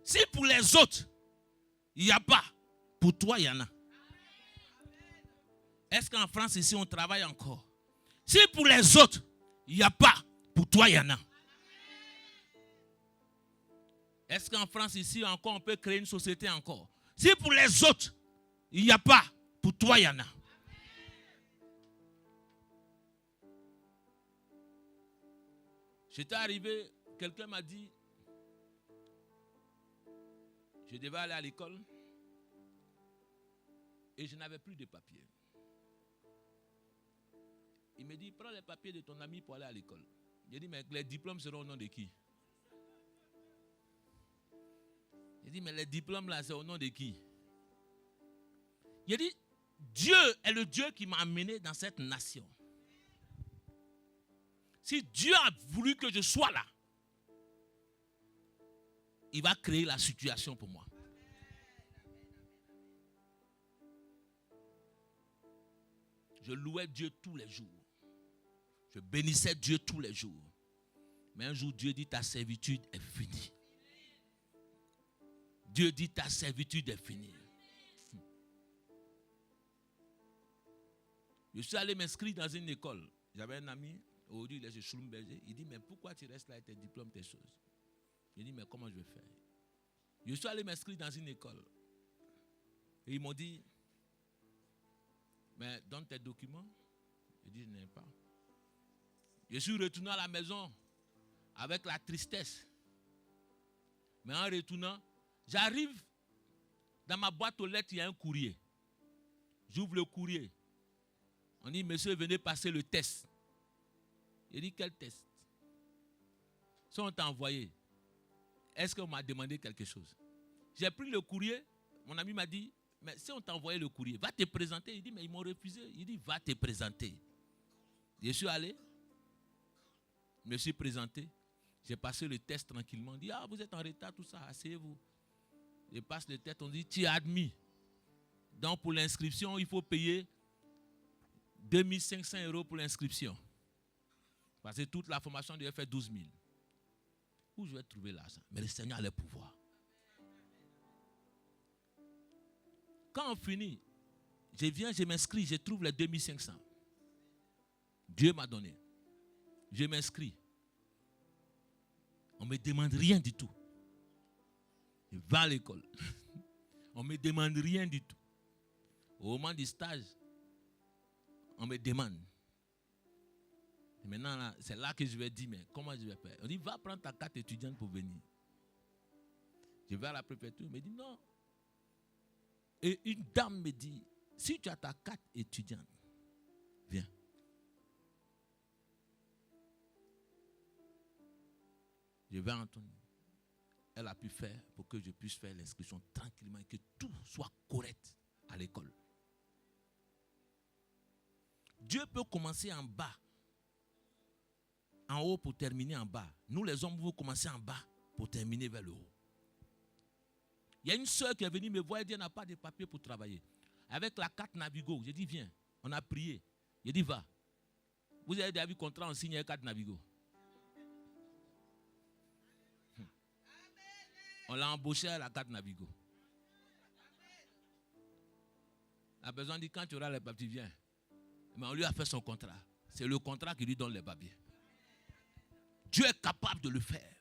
Si pour les autres, il n'y a pas, pour toi, il y en a. Est-ce qu'en France, ici, on travaille encore? Si pour les autres, il n'y a pas, pour toi, il y en a. Est-ce qu'en France, ici, encore, on peut créer une société encore? Si pour les autres, il n'y a pas, pour toi, il y en a. J'étais arrivé, quelqu'un m'a dit, je devais aller à l'école et je n'avais plus de papiers. Il me dit, prends les papiers de ton ami pour aller à l'école. J'ai dit, mais les diplômes seront au nom de qui? J'ai dit, mais les diplômes là, c'est au nom de qui? J'ai dit, Dieu est le Dieu qui m'a amené dans cette nation. Si Dieu a voulu que je sois là, il va créer la situation pour moi. Je louais Dieu tous les jours. Je bénissais Dieu tous les jours. Mais un jour, Dieu dit, ta servitude est finie. Dieu dit, ta servitude est finie. Je suis allé m'inscrire dans une école. J'avais un ami, aujourd'hui il est chez Schlumberger. Il dit, mais pourquoi tu restes là avec tes diplômes, tes choses? Je dis, mais comment je vais faire? Je suis allé m'inscrire dans une école. Et ils m'ont dit, Mais donne tes documents. Je dis, je n'ai pas. Je suis retourné à la maison avec la tristesse. Mais en retournant, j'arrive dans ma boîte aux lettres, il y a un courrier. J'ouvre le courrier. On dit, monsieur, venez passer le test. Je dis, quel test? Si on t'a envoyé, est-ce qu'on m'a demandé quelque chose? J'ai pris le courrier, mon ami m'a dit, mais si on t'a envoyé le courrier, va te présenter. Il dit, mais ils m'ont refusé. Il dit, va te présenter. Je suis allé, je me suis présenté, j'ai passé le test tranquillement. On dit, ah, vous êtes en retard, tout ça, asseyez-vous. Je passe le test, on dit, tu es admis. Donc pour l'inscription, il faut payer 2500 € pour l'inscription. Parce que toute la formation devait faire 12 000. Où je vais trouver l'argent? Mais le Seigneur a le pouvoir. Quand on finit, je viens, je m'inscris, je trouve les 2500. Dieu m'a donné. Je m'inscris. On ne me demande rien du tout. Je vais à l'école. On ne me demande rien du tout. Au moment du stage, on me demande. Et maintenant, là, c'est là que je vais dire, mais comment je vais faire? On dit, va prendre ta carte étudiante pour venir. Je vais à la préfecture, on me dit, non. Et une dame me dit, si tu as ta carte étudiante, viens. Je vais à Anthony. Elle a pu faire pour que je puisse faire l'inscription tranquillement et que tout soit correct à l'école. Dieu peut commencer en bas, en haut pour terminer en bas. Nous les hommes, vous commencez en bas pour terminer vers le haut. Il y a une soeur qui est venue me voir et dit, elle n'a pas de papier pour travailler. Avec la carte Navigo, j'ai dit, viens. On a prié. J'ai dit, va. Vous avez déjà vu contrat, on signe avec carte Navigo. On l'a embauché à la carte Navigo. La personne dit, quand tu auras les papiers, viens. Mais on lui a fait son contrat. C'est le contrat qui lui donne les papiers. Dieu est capable de le faire.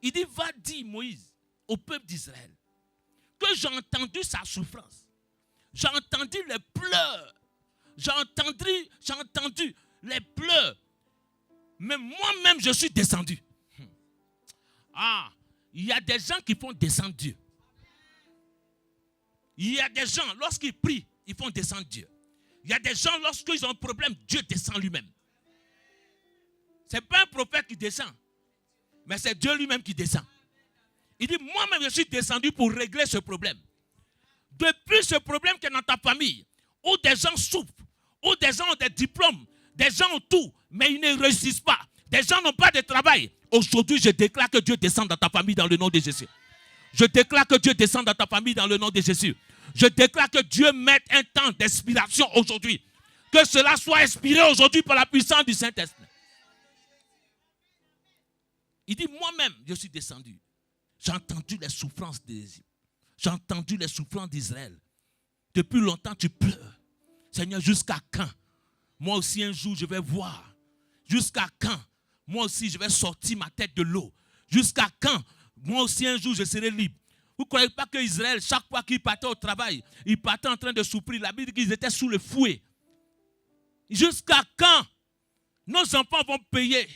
Il dit, va dire, Moïse, au peuple d'Israël, que j'ai entendu sa souffrance. J'ai entendu les pleurs. J'ai entendu les pleurs. Mais moi-même, je suis descendu. Ah, il y a des gens qui font descendre Dieu. Il y a des gens, lorsqu'ils prient, ils font descendre Dieu. Il y a des gens, lorsqu'ils ont un problème, Dieu descend lui-même. Ce n'est pas un prophète qui descend, mais c'est Dieu lui-même qui descend. Il dit, moi-même, je suis descendu pour régler ce problème. Depuis ce problème qui est dans ta famille, où des gens souffrent, où des gens ont des diplômes, des gens ont tout, mais ils ne réussissent pas. Des gens n'ont pas de travail. Aujourd'hui, je déclare que Dieu descend dans ta famille dans le nom de Jésus. Je déclare que Dieu descend dans ta famille dans le nom de Jésus. Je déclare que Dieu mette un temps d'inspiration aujourd'hui. Que cela soit inspiré aujourd'hui par la puissance du Saint-Esprit. Il dit, moi-même, je suis descendu. J'ai entendu les souffrances d'Égypte. J'ai entendu les souffrances d'Israël. Depuis longtemps, tu pleures. Seigneur, jusqu'à quand? Moi aussi, un jour, je vais voir. Jusqu'à quand? Moi aussi, je vais sortir ma tête de l'eau. Jusqu'à quand? Moi aussi, un jour, je serai libre. Vous ne croyez pas qu'Israël, chaque fois qu'il partait au travail, il partait en train de souffrir. La Bible dit qu'ils étaient sous le fouet. Jusqu'à quand nos enfants vont payer?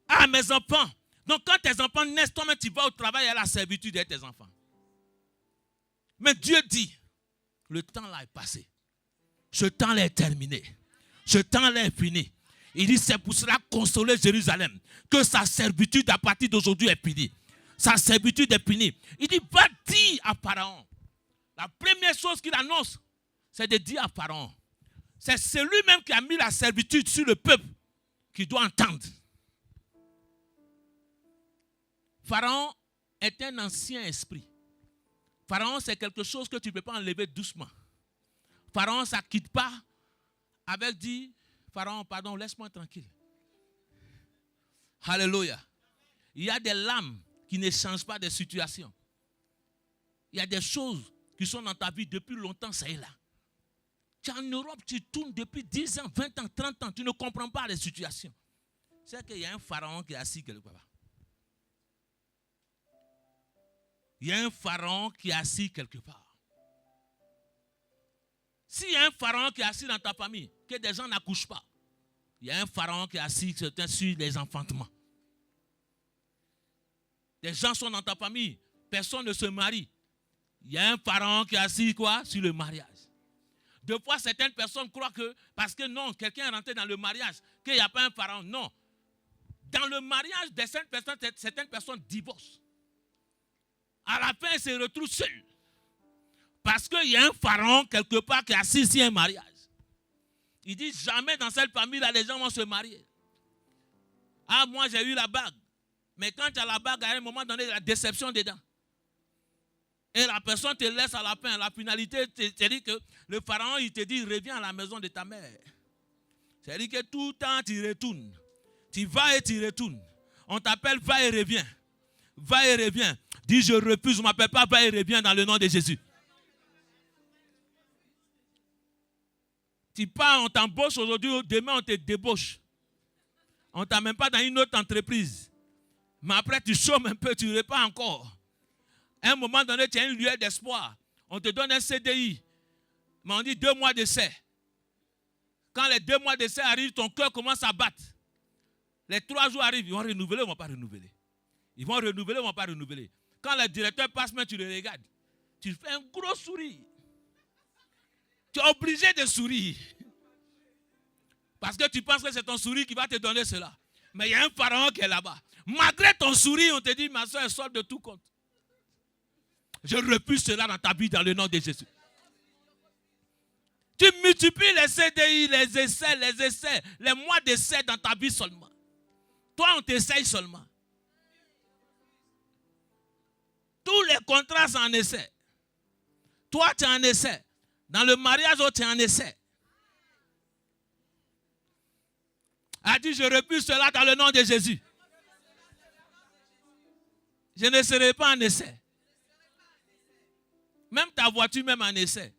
Ah, mes enfants. Donc, quand tes enfants naissent, toi-même, tu vas au travail à la servitude de tes enfants. Mais Dieu dit, le temps là est passé. Ce temps là est terminé. Ce temps là est fini. Il dit, c'est pour cela consoler Jérusalem, que sa servitude à partir d'aujourd'hui est finie. Sa servitude est finie. Il dit, va dire à Pharaon. La première chose qu'il annonce, c'est de dire à Pharaon. C'est celui-même qui a mis la servitude sur le peuple qui doit entendre. Pharaon est un ancien esprit. Pharaon, c'est quelque chose que tu ne peux pas enlever doucement. Pharaon, ça ne quitte pas avec dit, Pharaon, pardon, laisse-moi tranquille. Alléluia. Il y a des lames qui ne changent pas de situation. Il y a des choses qui sont dans ta vie depuis longtemps, ça est là. Tu es en Europe, tu tournes depuis 10 ans, 20 ans, 30 ans, tu ne comprends pas les situations. C'est qu'il y a un pharaon qui est assis quelque part. Il y a un pharaon qui est assis quelque part. S'il y a un pharaon qui est assis dans ta famille, que des gens n'accouchent pas, il y a un pharaon qui est assis sur les enfantements. Des gens sont dans ta famille, personne ne se marie. Il y a un pharaon qui est assis quoi? Sur le mariage. Deux fois, certaines personnes croient que, parce que non, quelqu'un est rentré dans le mariage, qu'il n'y a pas un pharaon. Non. Dans le mariage de certaines personnes divorcent. À la fin, ils se retrouvent seuls. Parce qu'il y a un pharaon quelque part qui est assis sur un mariage. Il dit jamais dans cette famille-là, les gens vont se marier. Ah, moi j'ai eu la bague. Mais quand tu as la bague, à un moment donné, il y a la déception dedans. Et la personne te laisse à la fin. La finalité, c'est-à-dire que le pharaon, il te dit, reviens à la maison de ta mère. C'est-à-dire que tout le temps, tu retournes. Tu vas et tu retournes. On t'appelle, va et reviens. Va et reviens. Dis, je refuse, on ne m'appelle pas, va et reviens dans le nom de Jésus. Tu pars, on t'embauche aujourd'hui, demain on te débauche. On ne t'a même pas dans une autre entreprise. Mais après, tu chômes un peu, tu ne repars encore. À un moment donné, tu as une lueur d'espoir. On te donne un CDI. Mais on dit 2 mois d'essai. Quand les 2 mois d'essai arrivent, ton cœur commence à battre. Les 3 jours arrivent, ils vont renouveler ou ils ne vont pas renouveler. Ils vont renouveler ou ils ne vont pas renouveler. Quand le directeur passe, mais tu le regardes. Tu fais un gros sourire. Tu es obligé de sourire. Parce que tu penses que c'est ton sourire qui va te donner cela. Mais il y a un pharaon qui est là-bas. Malgré ton sourire, on te dit, ma soeur, sort de tout compte. Je refuse cela dans ta vie dans le nom de Jésus. Tu multiplies les CDI, les essais, les mois d'essai dans ta vie seulement. Toi, on t'essaye seulement. Tous les contrats sont en essai. Toi, tu es en essai. Dans le mariage, tu es en essai. A dit, je refuse cela dans le nom de Jésus. Je ne serai pas en essai. Même ta voiture, même en essai.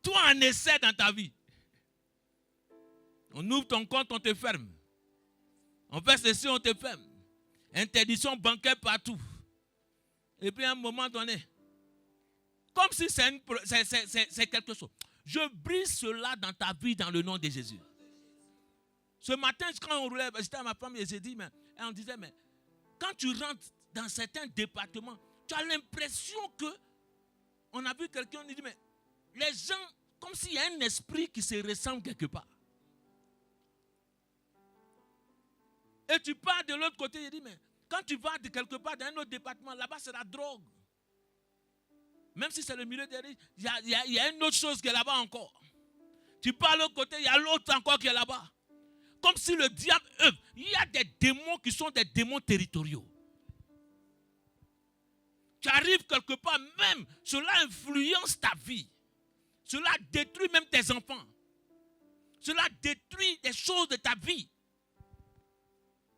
Toi, en essai dans ta vie. On ouvre ton compte, on te ferme. On fait ceci, on te ferme. Interdiction bancaire partout. Et puis à un moment donné, comme si c'est quelque chose. Je brise cela dans ta vie dans le nom de Jésus. Ce matin, quand on roulait, j'étais à ma femme et j'ai dit, on disait, mais quand tu rentres dans certains départements, tu as l'impression que on a vu quelqu'un, on dit, mais les gens, comme s'il y a un esprit qui se ressemble quelque part. Et tu pars de l'autre côté, il dit, mais quand tu vas de quelque part dans un autre département, là-bas c'est la drogue. Même si c'est le milieu des riches, il y a une autre chose qui est là-bas encore. Tu pars de l'autre côté, il y a l'autre encore qui est là-bas. Comme si le diable œuvre. Il y a des démons qui sont des démons territoriaux. Tu arrives quelque part, même cela influence ta vie. Cela détruit même tes enfants. Cela détruit des choses de ta vie.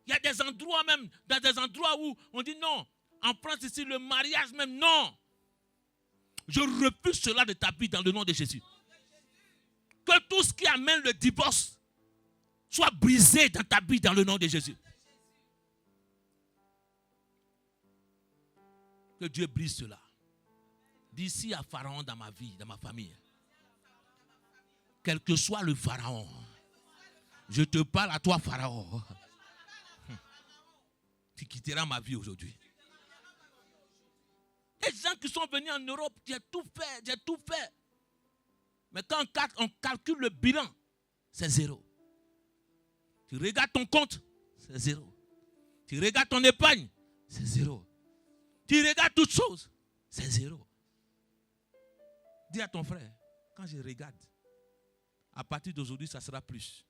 Il y a des endroits même, dans des endroits où on dit non. En France ici, le mariage même, non. Je refuse cela de ta vie dans le nom de Jésus. Que tout ce qui amène le divorce soit brisé dans ta vie dans le nom de Jésus. Que Dieu brise cela. D'ici à Pharaon dans ma vie, dans ma famille. Quel que soit le Pharaon. Je te parle à toi, Pharaon. Tu quitteras ma vie aujourd'hui. Les gens qui sont venus en Europe, j'ai tout fait. Mais quand on calcule le bilan, c'est 0. Tu regardes ton compte, c'est 0. Tu regardes ton épargne, c'est 0. Tu regardes toutes choses, c'est 0. Dis à ton frère, quand je regarde, à partir d'aujourd'hui, ça sera plus.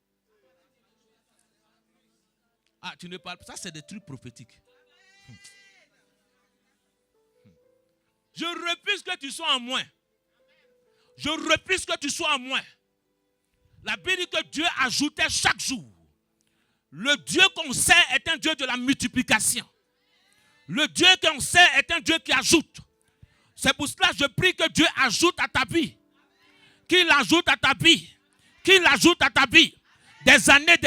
Ah, tu ne parles pas. Ça, c'est des trucs prophétiques. Je refuse que tu sois en moins. Je refuse que tu sois en moins. La Bible dit que Dieu ajoutait chaque jour. Le Dieu qu'on sait est un Dieu de la multiplication. Le Dieu qu'on sait est un Dieu qui ajoute. C'est pour cela que je prie que Dieu ajoute à ta vie. Qu'il ajoute à ta vie. Qu'il ajoute à ta vie. Des années.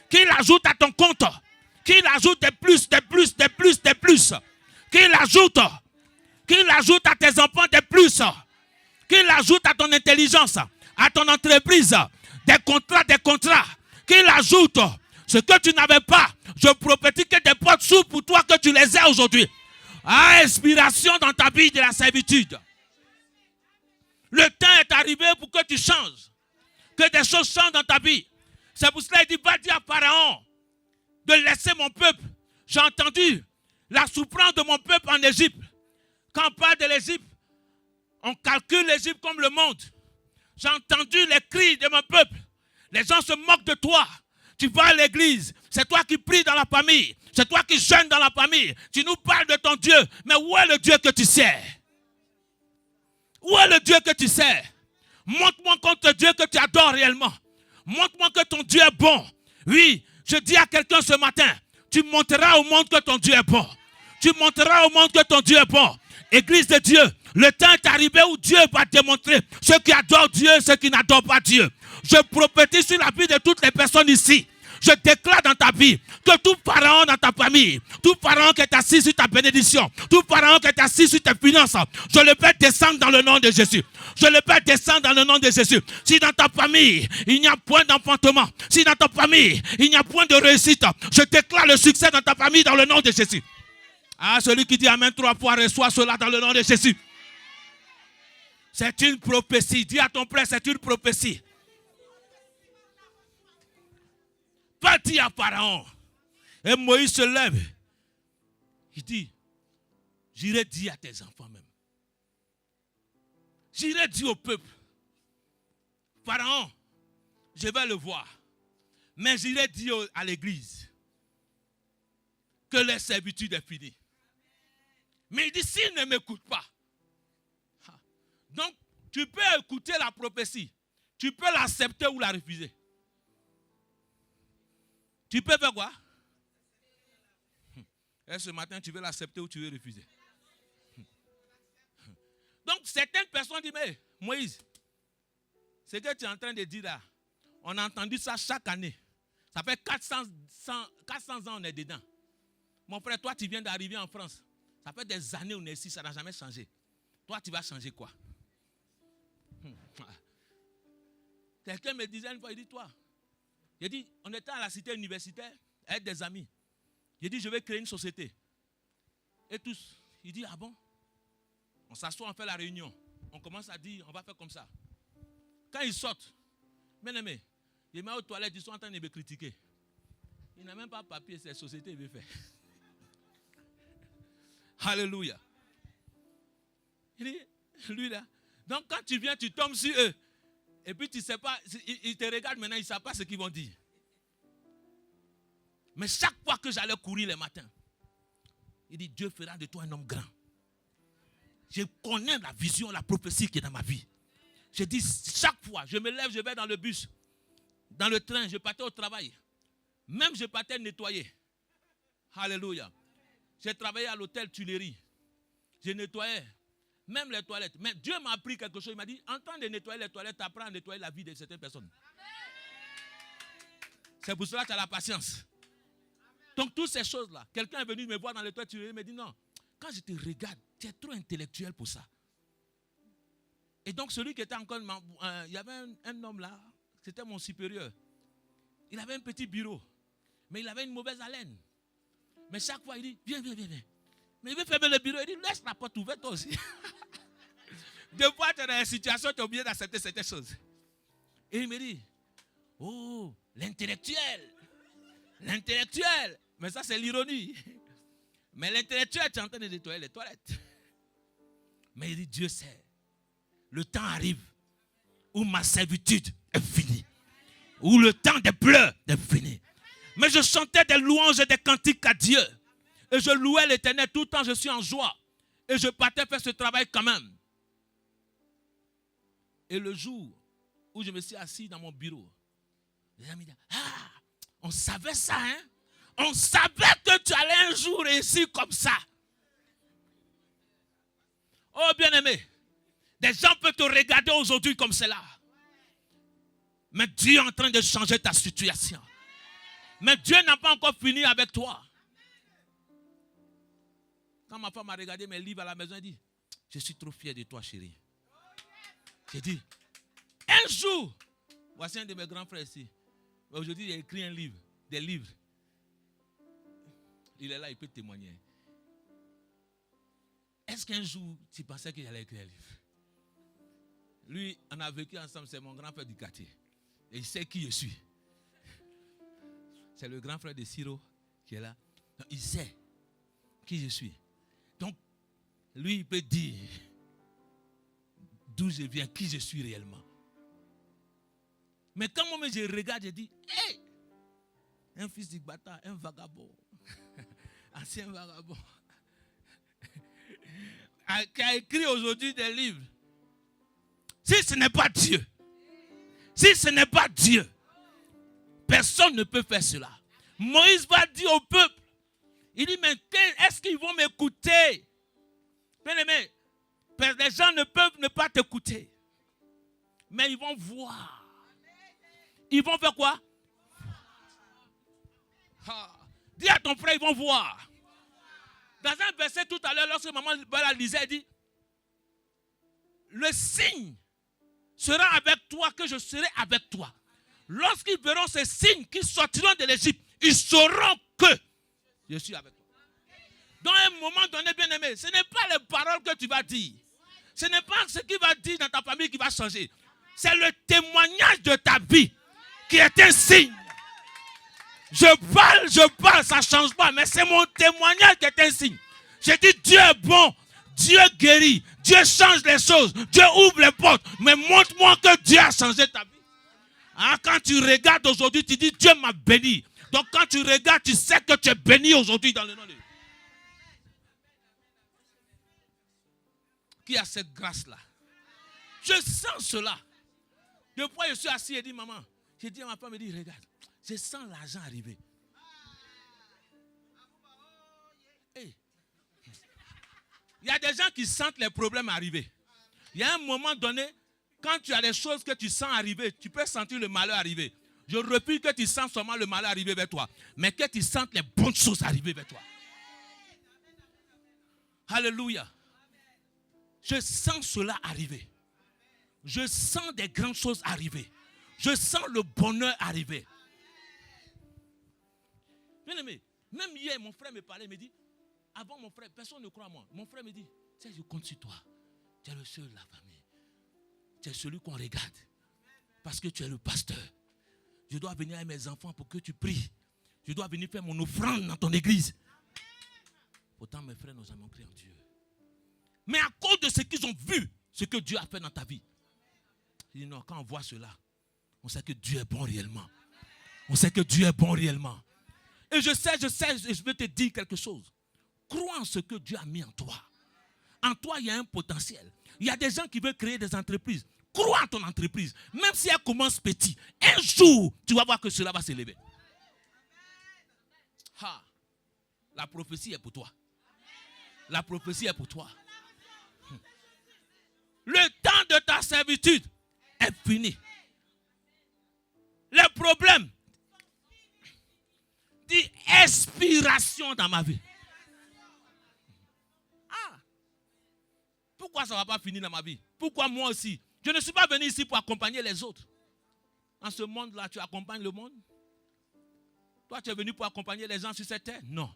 Qu'il ajoute à ton compte. Qu'il ajoute des plus. Qu'il ajoute. Qu'il ajoute à tes enfants des plus. Qu'il ajoute à ton intelligence, à ton entreprise, des contrats. Qu'il ajoute ce que tu n'avais pas. Je prophétise que des portes s'ouvrent pour toi, que tu les aies aujourd'hui. Inspiration dans ta vie de la servitude. Le temps est arrivé pour que tu changes. Que des choses changent dans ta vie. C'est pour cela qu'il dit, va dire à Pharaon de laisser mon peuple. J'ai entendu la souffrance de mon peuple en Égypte. Quand on parle de l'Égypte, on calcule l'Égypte comme le monde. J'ai entendu les cris de mon peuple. Les gens se moquent de toi. Tu vas à l'église. C'est toi qui pries dans la famille. C'est toi qui jeûnes dans la famille. Tu nous parles de ton Dieu. Mais où est le Dieu que tu sers? Où est le Dieu que tu sers? Montre-moi contre Dieu que tu adores réellement. Montre-moi que ton Dieu est bon. Oui, je dis à quelqu'un ce matin, tu montreras au monde que ton Dieu est bon. Tu montreras au monde que ton Dieu est bon. Église de Dieu, le temps est arrivé où Dieu va démontrer ceux qui adorent Dieu et ceux qui n'adorent pas Dieu. Je prophétise sur la vie de toutes les personnes ici. Je déclare dans ta vie que tout pharaon dans ta famille, tout pharaon qui est assis sur ta bénédiction, tout pharaon qui est assis sur tes finances, je le fais descendre dans le nom de Jésus. Je le fais descendre dans le nom de Jésus. Si dans ta famille, il n'y a point d'enfantement, si dans ta famille, il n'y a point de réussite, je déclare le succès dans ta famille dans le nom de Jésus. Ah, celui qui dit Amen 3 fois, reçoit cela dans le nom de Jésus. C'est une prophétie. Dis à ton frère, c'est une prophétie. Pas dit à Pharaon. Et Moïse se lève. Il dit, j'irai dire à tes enfants même. J'irai dire au peuple. Pharaon, je vais le voir. Mais j'irai dire à l'église que les servitudes est finie. Mais il dit, s'il ne m'écoute pas. Donc, tu peux écouter la prophétie. Tu peux l'accepter ou la refuser. Tu peux faire quoi? Et ce matin, tu veux l'accepter ou tu veux refuser? Donc, certaines personnes disent, mais Moïse, ce que tu es en train de dire là, on a entendu ça chaque année. Ça fait 400 ans on est dedans. Mon frère, toi, tu viens d'arriver en France. Ça fait des années on est ici, ça n'a jamais changé. Toi, tu vas changer quoi? Quelqu'un me disait une fois, il dit, toi, j'ai dit, on était à la cité universitaire avec des amis. J'ai dit, je vais créer une société. Et tous, il dit, ah bon? On s'assoit, on fait la réunion. On commence à dire, on va faire comme ça. Quand ils sortent, bien aimé, ils mettent aux toilettes, ils sont en train de me critiquer. Il n'a même pas papier, cette société, il veut faire. Alléluia. Il dit, lui là. Donc quand tu viens, tu tombes sur eux. Et puis tu ne sais pas, ils te regardent maintenant, ils ne savent pas ce qu'ils vont dire. Mais chaque fois que j'allais courir le matin, il dit, Dieu fera de toi un homme grand. Je connais la vision, la prophétie qui est dans ma vie. Je dis, chaque fois, je me lève, je vais dans le bus, dans le train, je partais au travail. Même je partais nettoyer. Alléluia. J'ai travaillé à l'hôtel Tuileries. Je nettoyais. Même les toilettes. Mais Dieu m'a appris quelque chose. Il m'a dit, en train de nettoyer les toilettes, tu apprends à nettoyer la vie de certaines personnes. C'est pour cela que tu as la patience. Donc, toutes ces choses-là, quelqu'un est venu me voir dans les toilettes, il me dit, non, quand je te regarde, tu es trop intellectuel pour ça. Et donc, celui qui était encore, il y avait un homme là, c'était mon supérieur. Il avait un petit bureau, mais il avait une mauvaise haleine. Mais chaque fois, il dit, viens. Mais il veut fermer le bureau, il dit, laisse la porte ouverte toi aussi. Des fois, tu es dans une situation, tu es obligé d'accepter certaines choses. Et il me dit, oh, l'intellectuel. Mais ça, c'est l'ironie. Mais l'intellectuel, tu es en train de nettoyer les toilettes. Mais il dit, Dieu sait, le temps arrive où ma servitude est finie. Où le temps des pleurs est fini. Mais je chantais des louanges et des cantiques à Dieu. Et je louais l'Éternel tout le temps, je suis en joie. Et je partais faire ce travail quand même. Et le jour où je me suis assis dans mon bureau, les amis disent, ah, on savait ça, hein? On savait que tu allais un jour réussir comme ça. Oh bien-aimé, des gens peuvent te regarder aujourd'hui comme cela. Mais Dieu est en train de changer ta situation. Mais Dieu n'a pas encore fini avec toi. Quand ma femme a regardé mes livres à la maison, elle dit, Je suis trop fier de toi, chérie. J'ai dit, un jour, voici un de mes grands frères ici. Aujourd'hui, il a écrit un livre, des livres. Il est là, il peut témoigner. Est-ce qu'un jour, tu pensais qu'il allait écrire un livre? Lui, on a vécu ensemble, c'est mon grand frère du quartier. Et il sait qui je suis. C'est le grand frère de Siro qui est là. Donc, il sait qui je suis. Donc, lui, il peut dire d'où je viens, qui je suis réellement. Mais quand moi, je regarde, je dis, hey, un fils du bâtard, un vagabond, ancien vagabond, qui a écrit aujourd'hui des livres. Si ce n'est pas Dieu, si ce n'est pas Dieu, personne ne peut faire cela. Moïse va dire au peuple, il dit, mais est-ce qu'ils vont m'écouter? Bien-aimé, les gens ne peuvent ne pas t'écouter. Mais ils vont voir. Ils vont faire quoi? Dis à ton frère, ils vont voir. Dans un verset tout à l'heure, lorsque maman la lisait, elle dit, le signe sera avec toi que je serai avec toi. Lorsqu'ils verront ces signes qui sortiront de l'Égypte, ils sauront que je suis avec toi. Dans un moment donné, bien aimé, ce n'est pas les paroles que tu vas dire. Ce n'est pas ce qu'il va dire dans ta famille qui va changer. C'est le témoignage de ta vie qui est un signe. Je parle, ça ne change pas, mais c'est mon témoignage qui est un signe. Je dis, Dieu est bon, Dieu guérit, Dieu change les choses, Dieu ouvre les portes, mais montre-moi que Dieu a changé ta vie. Ah, quand tu regardes aujourd'hui, tu dis, Dieu m'a béni. Donc quand tu regardes, tu sais que tu es béni aujourd'hui dans le nom de Dieu. Qui a cette grâce-là? Je sens cela. Des fois, je suis assis et dis, maman, j'ai dit à ma femme, elle dit, regarde, je sens l'argent arriver. Hey. Il y a des gens qui sentent les problèmes arriver. Il y a un moment donné, quand tu as des choses que tu sens arriver, tu peux sentir le malheur arriver. Je refuse que tu sens seulement le malheur arriver vers toi, mais que tu sentes les bonnes choses arriver vers toi. Alléluia. Je sens cela arriver. Je sens des grandes choses arriver. Je sens le bonheur arriver. Bien aimé, même hier, mon frère me parlait, me dit, avant mon frère, personne ne croit à moi. Mon frère me dit, tu sais, je compte sur toi. Tu es le seul de la famille. Tu es celui qu'on regarde. Parce que tu es le pasteur. Je dois venir avec mes enfants pour que tu pries. Je dois venir faire mon offrande dans ton église. Pourtant, mes frères, nous avons cru en Dieu. Mais à cause de ce qu'ils ont vu, ce que Dieu a fait dans ta vie. Il dit non, quand on voit cela, on sait que Dieu est bon réellement. On sait que Dieu est bon réellement. Et je sais, je vais te dire quelque chose. Crois en ce que Dieu a mis en toi. En toi, il y a un potentiel. Il y a des gens qui veulent créer des entreprises. Crois en ton entreprise. Même si elle commence petit, un jour, tu vas voir que cela va s'élever. La prophétie est pour toi. La prophétie est pour toi. Le temps de ta servitude est fini. Le problème dit expiration dans ma vie. Pourquoi ça ne va pas finir dans ma vie? Pourquoi moi aussi? Je ne suis pas venu ici pour accompagner les autres. Dans ce monde-là, tu accompagnes le monde? Toi, tu es venu pour accompagner les gens sur cette terre? Non.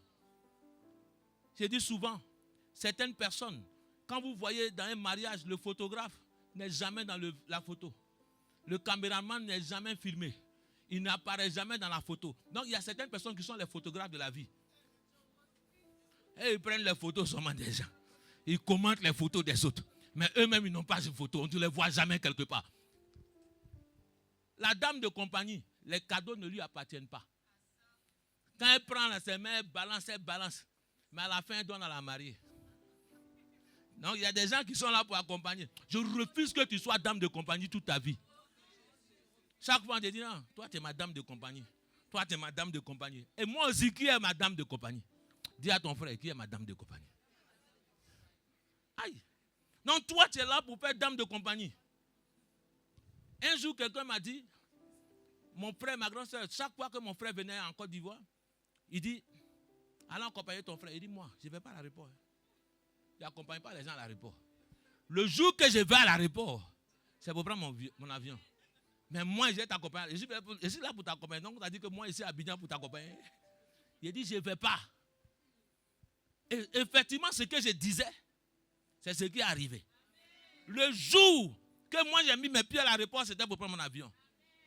J'ai dit souvent, certaines personnes, quand vous voyez dans un mariage, le photographe n'est jamais dans la photo. Le caméraman n'est jamais filmé. Il n'apparaît jamais dans la photo. Donc, il y a certaines personnes qui sont les photographes de la vie. Et ils prennent les photos seulement des gens. Ils commentent les photos des autres. Mais eux-mêmes, ils n'ont pas de photos. On ne les voit jamais quelque part. La dame de compagnie, les cadeaux ne lui appartiennent pas. Quand elle prend ses mains, elle balance. Mais à la fin, elle donne à la mariée. Donc, il y a des gens qui sont là pour accompagner. Je refuse que tu sois dame de compagnie toute ta vie. Chaque fois, on te dit, non, toi, tu es ma dame de compagnie. Toi, tu es ma dame de compagnie. Et moi aussi, qui est ma dame de compagnie? Dis à ton frère, qui est ma dame de compagnie? Aïe. Non, toi, tu es là pour faire dame de compagnie. Un jour, quelqu'un m'a dit, mon frère, ma grande soeur, chaque fois que mon frère venait en Côte d'Ivoire, il dit, allons accompagner ton frère. Il dit, moi, je ne vais pas à l'aéroport. Je n'accompagne pas les gens à l'aéroport. Le jour que je vais à l'aéroport, c'est pour prendre mon avion. Mais moi, je vais t'accompagner. Je suis là pour t'accompagner. Donc, on a dit que moi, ici à Abidjan pour t'accompagner. Il a dit, je ne vais pas. Et effectivement, ce que je disais, c'est ce qui est arrivé. Le jour que moi, j'ai mis mes pieds à l'aéroport, c'était pour prendre mon avion.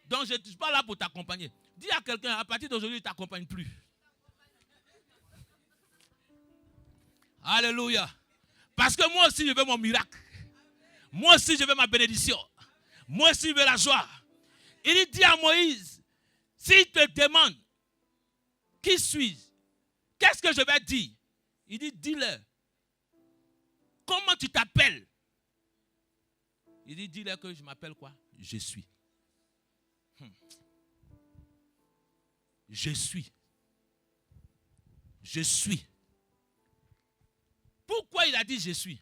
Donc, je ne suis pas là pour t'accompagner. Dis à quelqu'un, à partir d'aujourd'hui, il ne t'accompagne plus. Alléluia. Parce que moi aussi, je veux mon miracle. Moi aussi, je veux ma bénédiction. Moi aussi, je veux la joie. Il dit à Moïse, s'il te demande, qui suis-je? Qu'est-ce que je vais dire? Il dit, dis-leur. Comment tu t'appelles? Il dit, dis-leur que je m'appelle quoi? Je suis. Je suis. Je suis. Pourquoi il a dit je suis?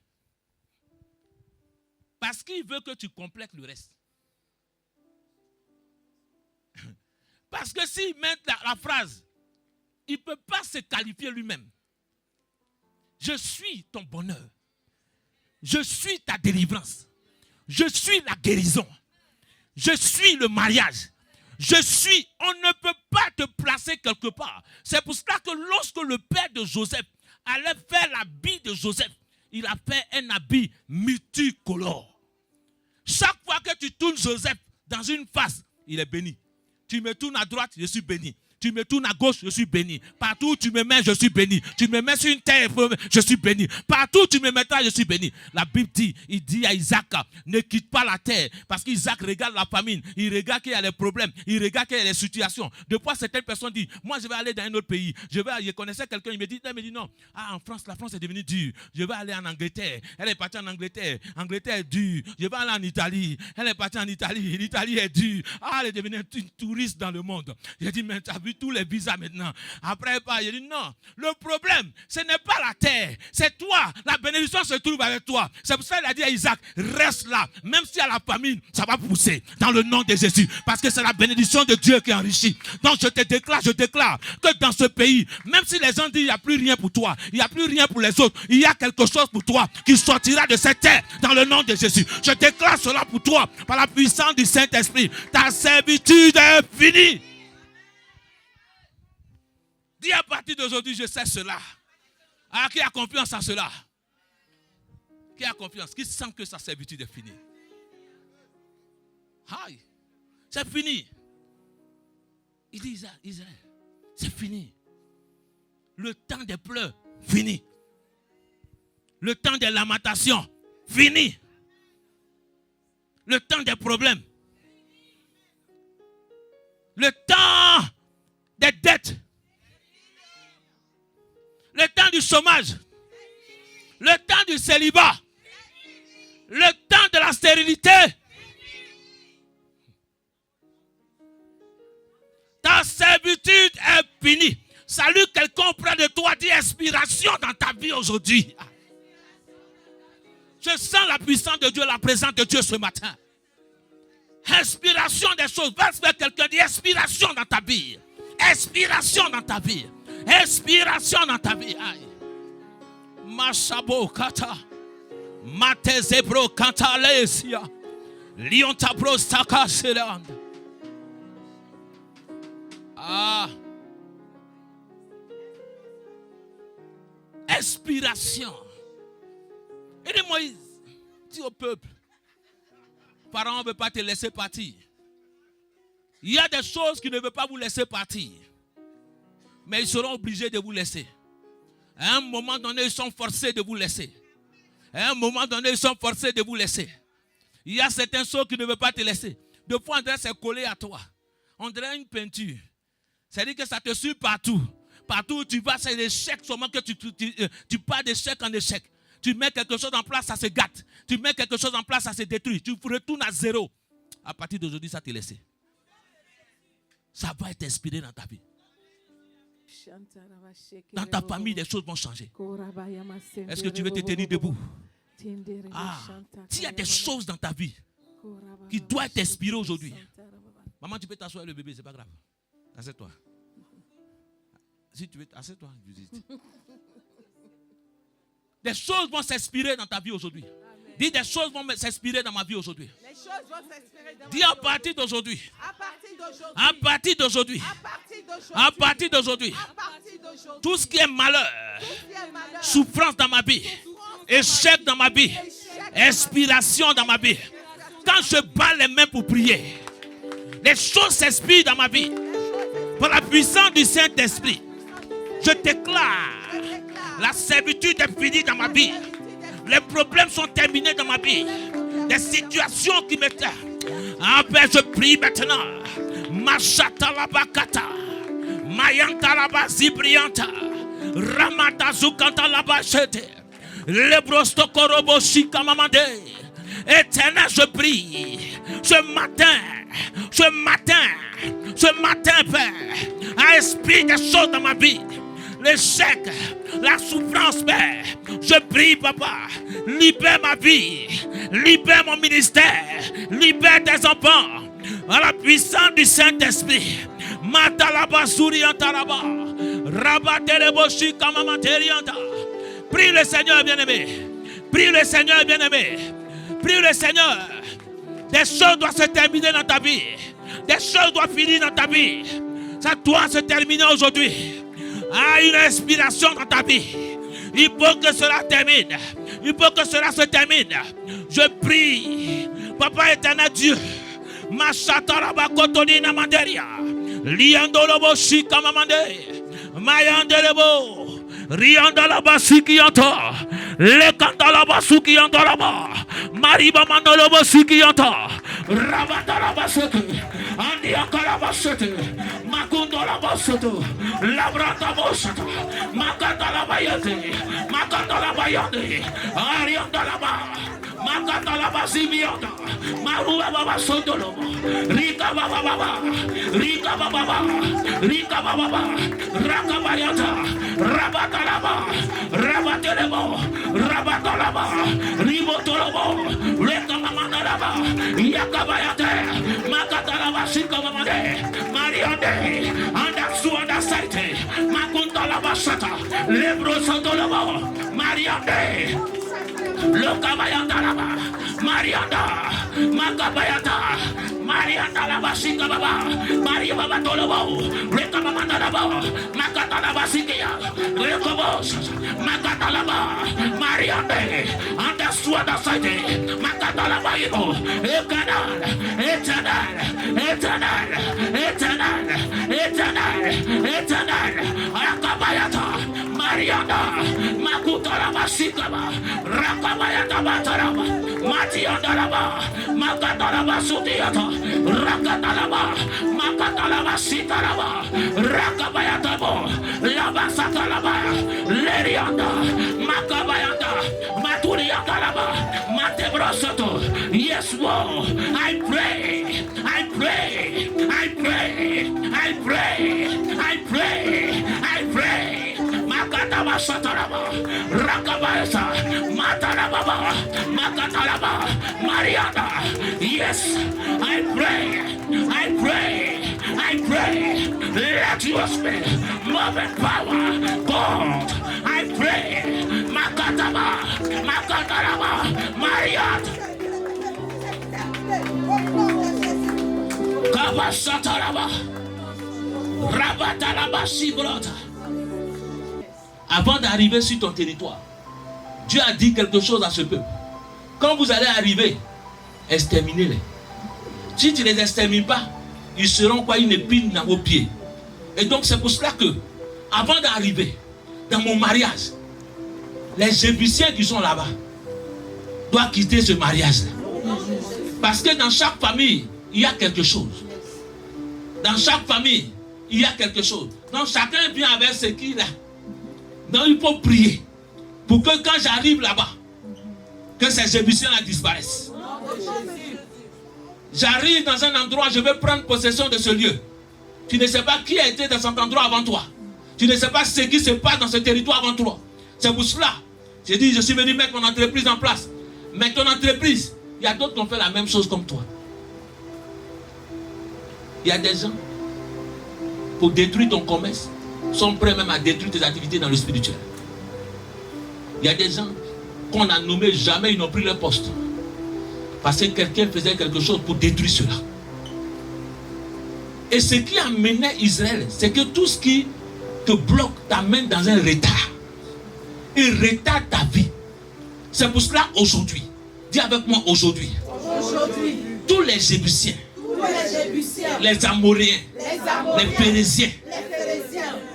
Parce qu'il veut que tu complètes le reste. Parce que s'il met la phrase, il ne peut pas se qualifier lui-même. Je suis ton bonheur. Je suis ta délivrance. Je suis la guérison. Je suis le mariage. Je suis, on ne peut pas te placer quelque part. C'est pour cela que lorsque le père de Joseph allait faire l'habit de Joseph, il a fait un habit multicolore. Chaque fois que tu tournes Joseph dans une face, il est béni. Tu me tournes à droite, je suis béni. Tu me tournes à gauche, je suis béni. Partout où tu me mets, je suis béni. Tu me mets sur une terre, je suis béni. Partout où tu me mettras, je suis béni. La Bible dit, il dit à Isaac, ne quitte pas la terre. Parce qu'Isaac regarde la famine. Il regarde qu'il y a les problèmes. Il regarde qu'il y a les situations. Des fois, certaines personnes disent, moi je vais aller dans un autre pays. Je connaissais quelqu'un, il me dit non. Ah, en France, la France est devenue dure. Je vais aller en Angleterre. Elle est partie en Angleterre. Angleterre est dure. Je vais aller en Italie. Elle est partie en Italie. L'Italie est dure. Ah, elle est devenue une touriste dans le monde. J'ai dit, mais tu as vu tous les visas maintenant. Après, il dit non. Le problème, ce n'est pas la terre. C'est toi. La bénédiction se trouve avec toi. C'est pour ça qu'il a dit à Isaac, reste là. Même s'il y a la famine, ça va pousser dans le nom de Jésus. Parce que c'est la bénédiction de Dieu qui enrichit. Donc je déclare que dans ce pays, même si les gens disent il n'y a plus rien pour toi, il n'y a plus rien pour les autres, il y a quelque chose pour toi qui sortira de cette terre dans le nom de Jésus. Je déclare cela pour toi par la puissance du Saint-Esprit. Ta servitude est finie. Dis à partir d'aujourd'hui, je sais cela. Alors, qui a confiance en cela? Qui a confiance? Qui sent que sa servitude est finie? Aïe, c'est fini. Il dit, Israël, c'est fini. Le temps des pleurs, fini. Le temps des lamentations, fini. Le temps des problèmes. Le temps des dettes. Le temps du chômage, le temps du célibat, le temps de la stérilité. Ta servitude est finie. Salut quelqu'un près de toi, dis inspiration dans ta vie aujourd'hui. Je sens la puissance de Dieu, la présence de Dieu ce matin. Inspiration des choses. Va vers quelqu'un, dis inspiration dans ta vie. Inspiration dans ta vie. Inspiration dans ta vie. Mashabo kata. Matezebro kata lesia. Liontabro staka seland. Inspiration. Et dit Moïse, dis au peuple, Pharaon ne veut pas te laisser partir. Il y a des choses qui ne veulent pas vous laisser partir. Mais ils seront obligés de vous laisser. À un moment donné, ils sont forcés de vous laisser. À un moment donné, ils sont forcés de vous laisser. Il y a certaines choses qui ne veulent pas te laisser. Des fois, on dirait que c'est collé à toi. On dirait une peinture. C'est-à-dire que ça te suit partout. Partout où tu vas, c'est l'échec seulement que tu pars d'échec en échec. Tu mets quelque chose en place, ça se gâte. Tu mets quelque chose en place, ça se détruit. Tu retournes à zéro. À partir d'aujourd'hui, ça te laisse. Ça va être inspiré dans ta vie. Dans ta famille, les choses vont changer. Est-ce que tu veux te tenir debout? S'il y a des choses dans ta vie qui doivent être inspirées aujourd'hui. Maman, tu peux t'asseoir le bébé, c'est pas grave. Assieds-toi. Si tu veux, assieds-toi. Des choses vont s'inspirer dans ta vie aujourd'hui. Dis, des choses vont s'inspirer dans ma vie aujourd'hui. Les choses vont s'inspirer dans ma vie. Dis, à partir d'aujourd'hui. À partir d'aujourd'hui. À partir d'aujourd'hui. À partir d'aujourd'hui. À partir d'aujourd'hui. À partir d'aujourd'hui. Tout ce qui est malheur, Tout ce qui est malheur, souffrance dans ma vie, échec dans ma vie, inspiration dans ma vie. Quand je bats les mains pour prier, les choses s'inspirent dans ma vie. Par la puissance du Saint-Esprit, je déclare la servitude est finie dans ma vie. Les problèmes sont terminés dans ma vie. Des situations qui me taient. Ah ben je prie maintenant. Machata la bakata. Mayanta la basibrianta. Ramata zukanta la bachete. Lebrosto korobo shikamamande. Éternel, je prie. Ce matin, Père, a esprit des choses dans ma vie. L'échec, la souffrance, Père. Je prie, Papa. Libère ma vie. Libère mon ministère. Libère tes enfants. À la puissance du Saint-Esprit. Matalaba Souriantaraba. Rabatereboshi Kamamaterianta. Prie le Seigneur bien-aimé. Prie le Seigneur bien-aimé. Prie le Seigneur. Des choses doivent se terminer dans ta vie. Des choses doivent finir dans ta vie. Ça doit se terminer aujourd'hui. Ah, une inspiration dans ta vie. Il faut que cela termine. Il faut que cela se termine. Je prie, Papa éternel Dieu. Machataraba Kotonina Manderia. Liandolobo Shikamamande. Mayandelebo. Riandalaba Sikianta. Lekandalaba Sukiantalaba. Mariba Mandolobo Sikianta. Rabatalaba Seki. Andiakalaba Seki. Makundolaba Seki. Labrata Bosata. Makandalaba Yate. Makandalaba Yate. Ariandalaba. Makandalaba Sibianta. Marua Baba Sondolobo. Rika Baba Baba. Rika Baba Baba. Rika Baba Baba. Rakabayata. Rabatalaba. Rabatelebo. Rabatalaba. Ribotolobo. Rekamamandalaba. Yakabayate. Makatalaba Sikamamade. Mariande. Andasu Andasaite. Makuntalaba Sata. Lebro Santolobo. Mariande. Lokabayanda laba, Marianda, Makabayata, Marianda laba, Sika baba, Maria baba tolobo, Rekamamanda laba, Makata laba Sikia, Rekobos, Makata laba, Mariande, Andasuada Site, Makata laba Ibo, Ekanal, Eternal, Akabayata, Marianda, Makuta laba Sikaba, Rakabayata Bataraba, Matiandalaba, Makatalaba Sutiata, Rakatalaba, Makatalaba Sitaraba, Rakabayatabo, Labasatalaba, Lerianda, Makabayata, Maturiandalaba, Matebrosoto. Yes, Lord, I pray. Makataba Sataraba, Rakabayasa, Matarababa, Makatalaba, Mariana. Yes, I pray. Let your spirit move in power. God, I pray. Makatalaba, Mariana. Kabasataraba, Rabatalaba Sibrota. Avant d'arriver sur ton territoire, Dieu a dit quelque chose à ce peuple. Quand vous allez arriver, exterminez-les. Si tu ne les extermines pas, ils seront quoi, une épine dans vos pieds. Et donc c'est pour cela que, avant d'arriver dans mon mariage, les Jébusiens qui sont là-bas doivent quitter ce mariage-là. Parce que dans chaque famille, il y a quelque chose. Dans chaque famille, il y a quelque chose. Donc chacun vient avec ce qu'il a. Donc il faut prier pour que quand j'arrive là-bas, que ces Jébusiens-là disparaissent. J'arrive dans un endroit, je vais prendre possession de ce lieu. Tu ne sais pas qui a été dans cet endroit avant toi. Tu ne sais pas ce qui se passe dans ce territoire avant toi. C'est pour cela, j'ai dit, je suis venu mettre mon entreprise en place. Mais ton entreprise, il y a d'autres qui ont fait la même chose comme toi. Il y a des gens, pour détruire ton commerce, sont prêts même à détruire tes activités dans le spirituel. Il y a des gens, qu'on a nommés, jamais ils n'ont pris leur poste. Parce que quelqu'un faisait quelque chose pour détruire cela. Et ce qui amenait Israël, c'est que tout ce qui te bloque t'amène dans un retard. Il retarde ta vie. C'est pour cela aujourd'hui, dis avec moi aujourd'hui, tous les Jébusiens, les Amoréens, les Pérésiens,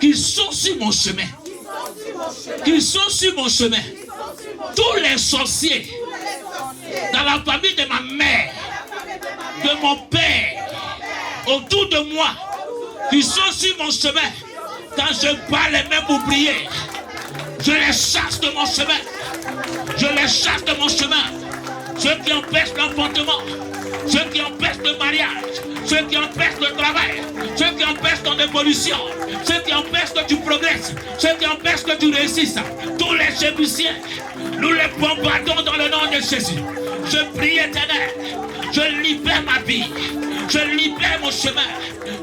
qui sont sur mon chemin, tous les sorciers dans la famille de ma mère, de mon père, autour de moi, qui sont sur mon chemin, quand je parle les mains pour prier, je les chasse de mon chemin. Je les chasse de mon chemin. Ceux qui empêchent l'enfantement, ceux qui empêchent le mariage, ceux qui empêchent le travail, ceux qui empêchent ton évolution, ceux qui empêchent que tu progresses, ceux qui empêchent que tu réussisses, tous les Jébusiens, nous les bombardons dans le nom de Jésus. Je prie éternel, je libère ma vie, je libère mon chemin.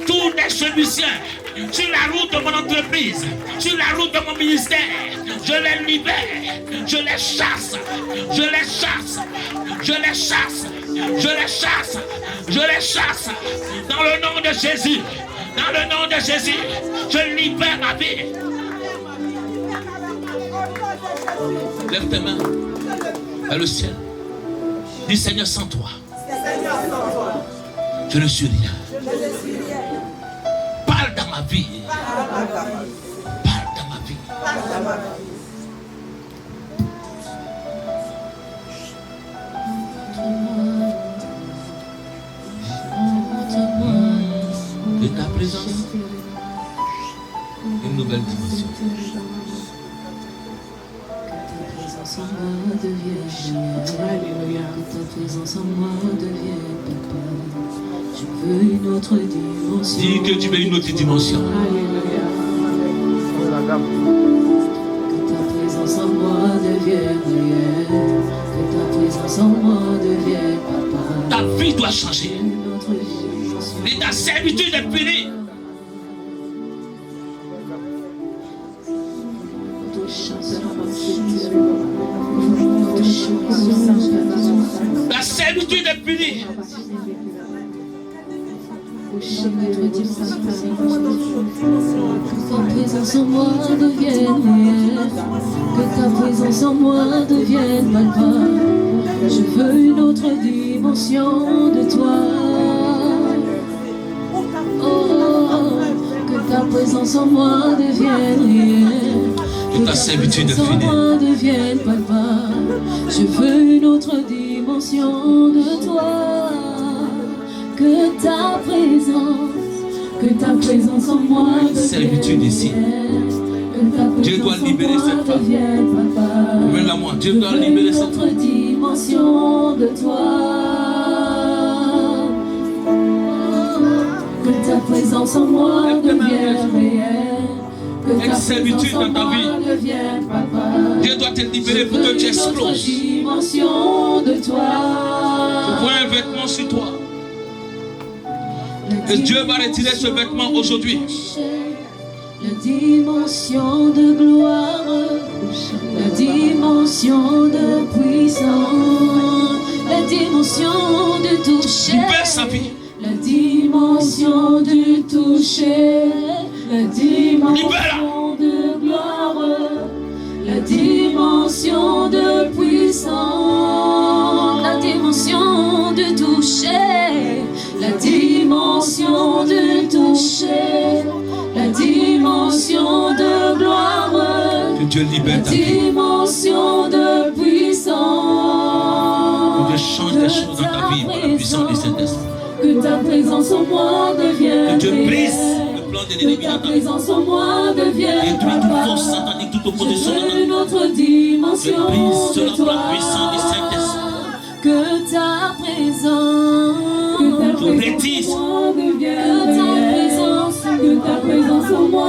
Tous les Jébusiens, sur la route de mon entreprise, sur la route de mon ministère, je les libère, je les chasse, je les chasse, je les chasse, je les chasse, je les chasse, dans le nom de Jésus, dans le nom de Jésus, je libère ma vie. Lève tes mains vers le ciel. Dis Seigneur, sans toi, je ne suis rien. Parle dans ma vie. Parle dans ma vie. De ta présence, une nouvelle dimension. Alléluia. Que ta présence en moi devienne papa. Je veux une autre dimension. Dis que tu veux une autre dimension. Alléluia. Que ta présence en moi devienne réelle. Que ta présence en moi devienne papa. Ta vie doit changer. Une autre dimension. Et ta servitude est punie. La servitude est punie. Que ta présence en moi devienne réelle. Que ta présence en moi devienne palpable. Je veux une autre dimension de toi. Oh, que ta présence en moi devienne réelle. Que ta servitude est finie. Devienne palpable. Je veux une autre dimension de toi. Que ta présence en moi devienne servitude ici. Dieu doit libérer cette femme. Mets-la moi. Dieu doit libérer cette femme. Dimension de toi. Que ta présence en moi devienne réelle. Une servitude dans ta vie. Dieu doit te libérer pour que tu exploses. Dimension de toi. Je vois un vêtement sur toi. Et Dieu va retirer ce vêtement aujourd'hui. La dimension de gloire, la dimension de puissance, la dimension de toucher. Libère sa vie. La dimension du toucher, la dimension de gloire, la dimension de puissance, la dimension de toucher, la dimension de toucher, la dimension de gloire, que Dieu libère ta vie. La dimension de puissance, que Dieu change des choses dans ta vie par la puissance du Saint-Esprit. Que ta présence en moi devienne. Que Dieu brise le plan de l'ennemi dans ta vie. Que ta présence en moi devienne. Détruis toute force satanique, toute opposition dans ta vie. Une autre dimension. Je brise cela par la puissance du Saint-Esprit. Que ta présence. Je bêtise. Que ta présence en moi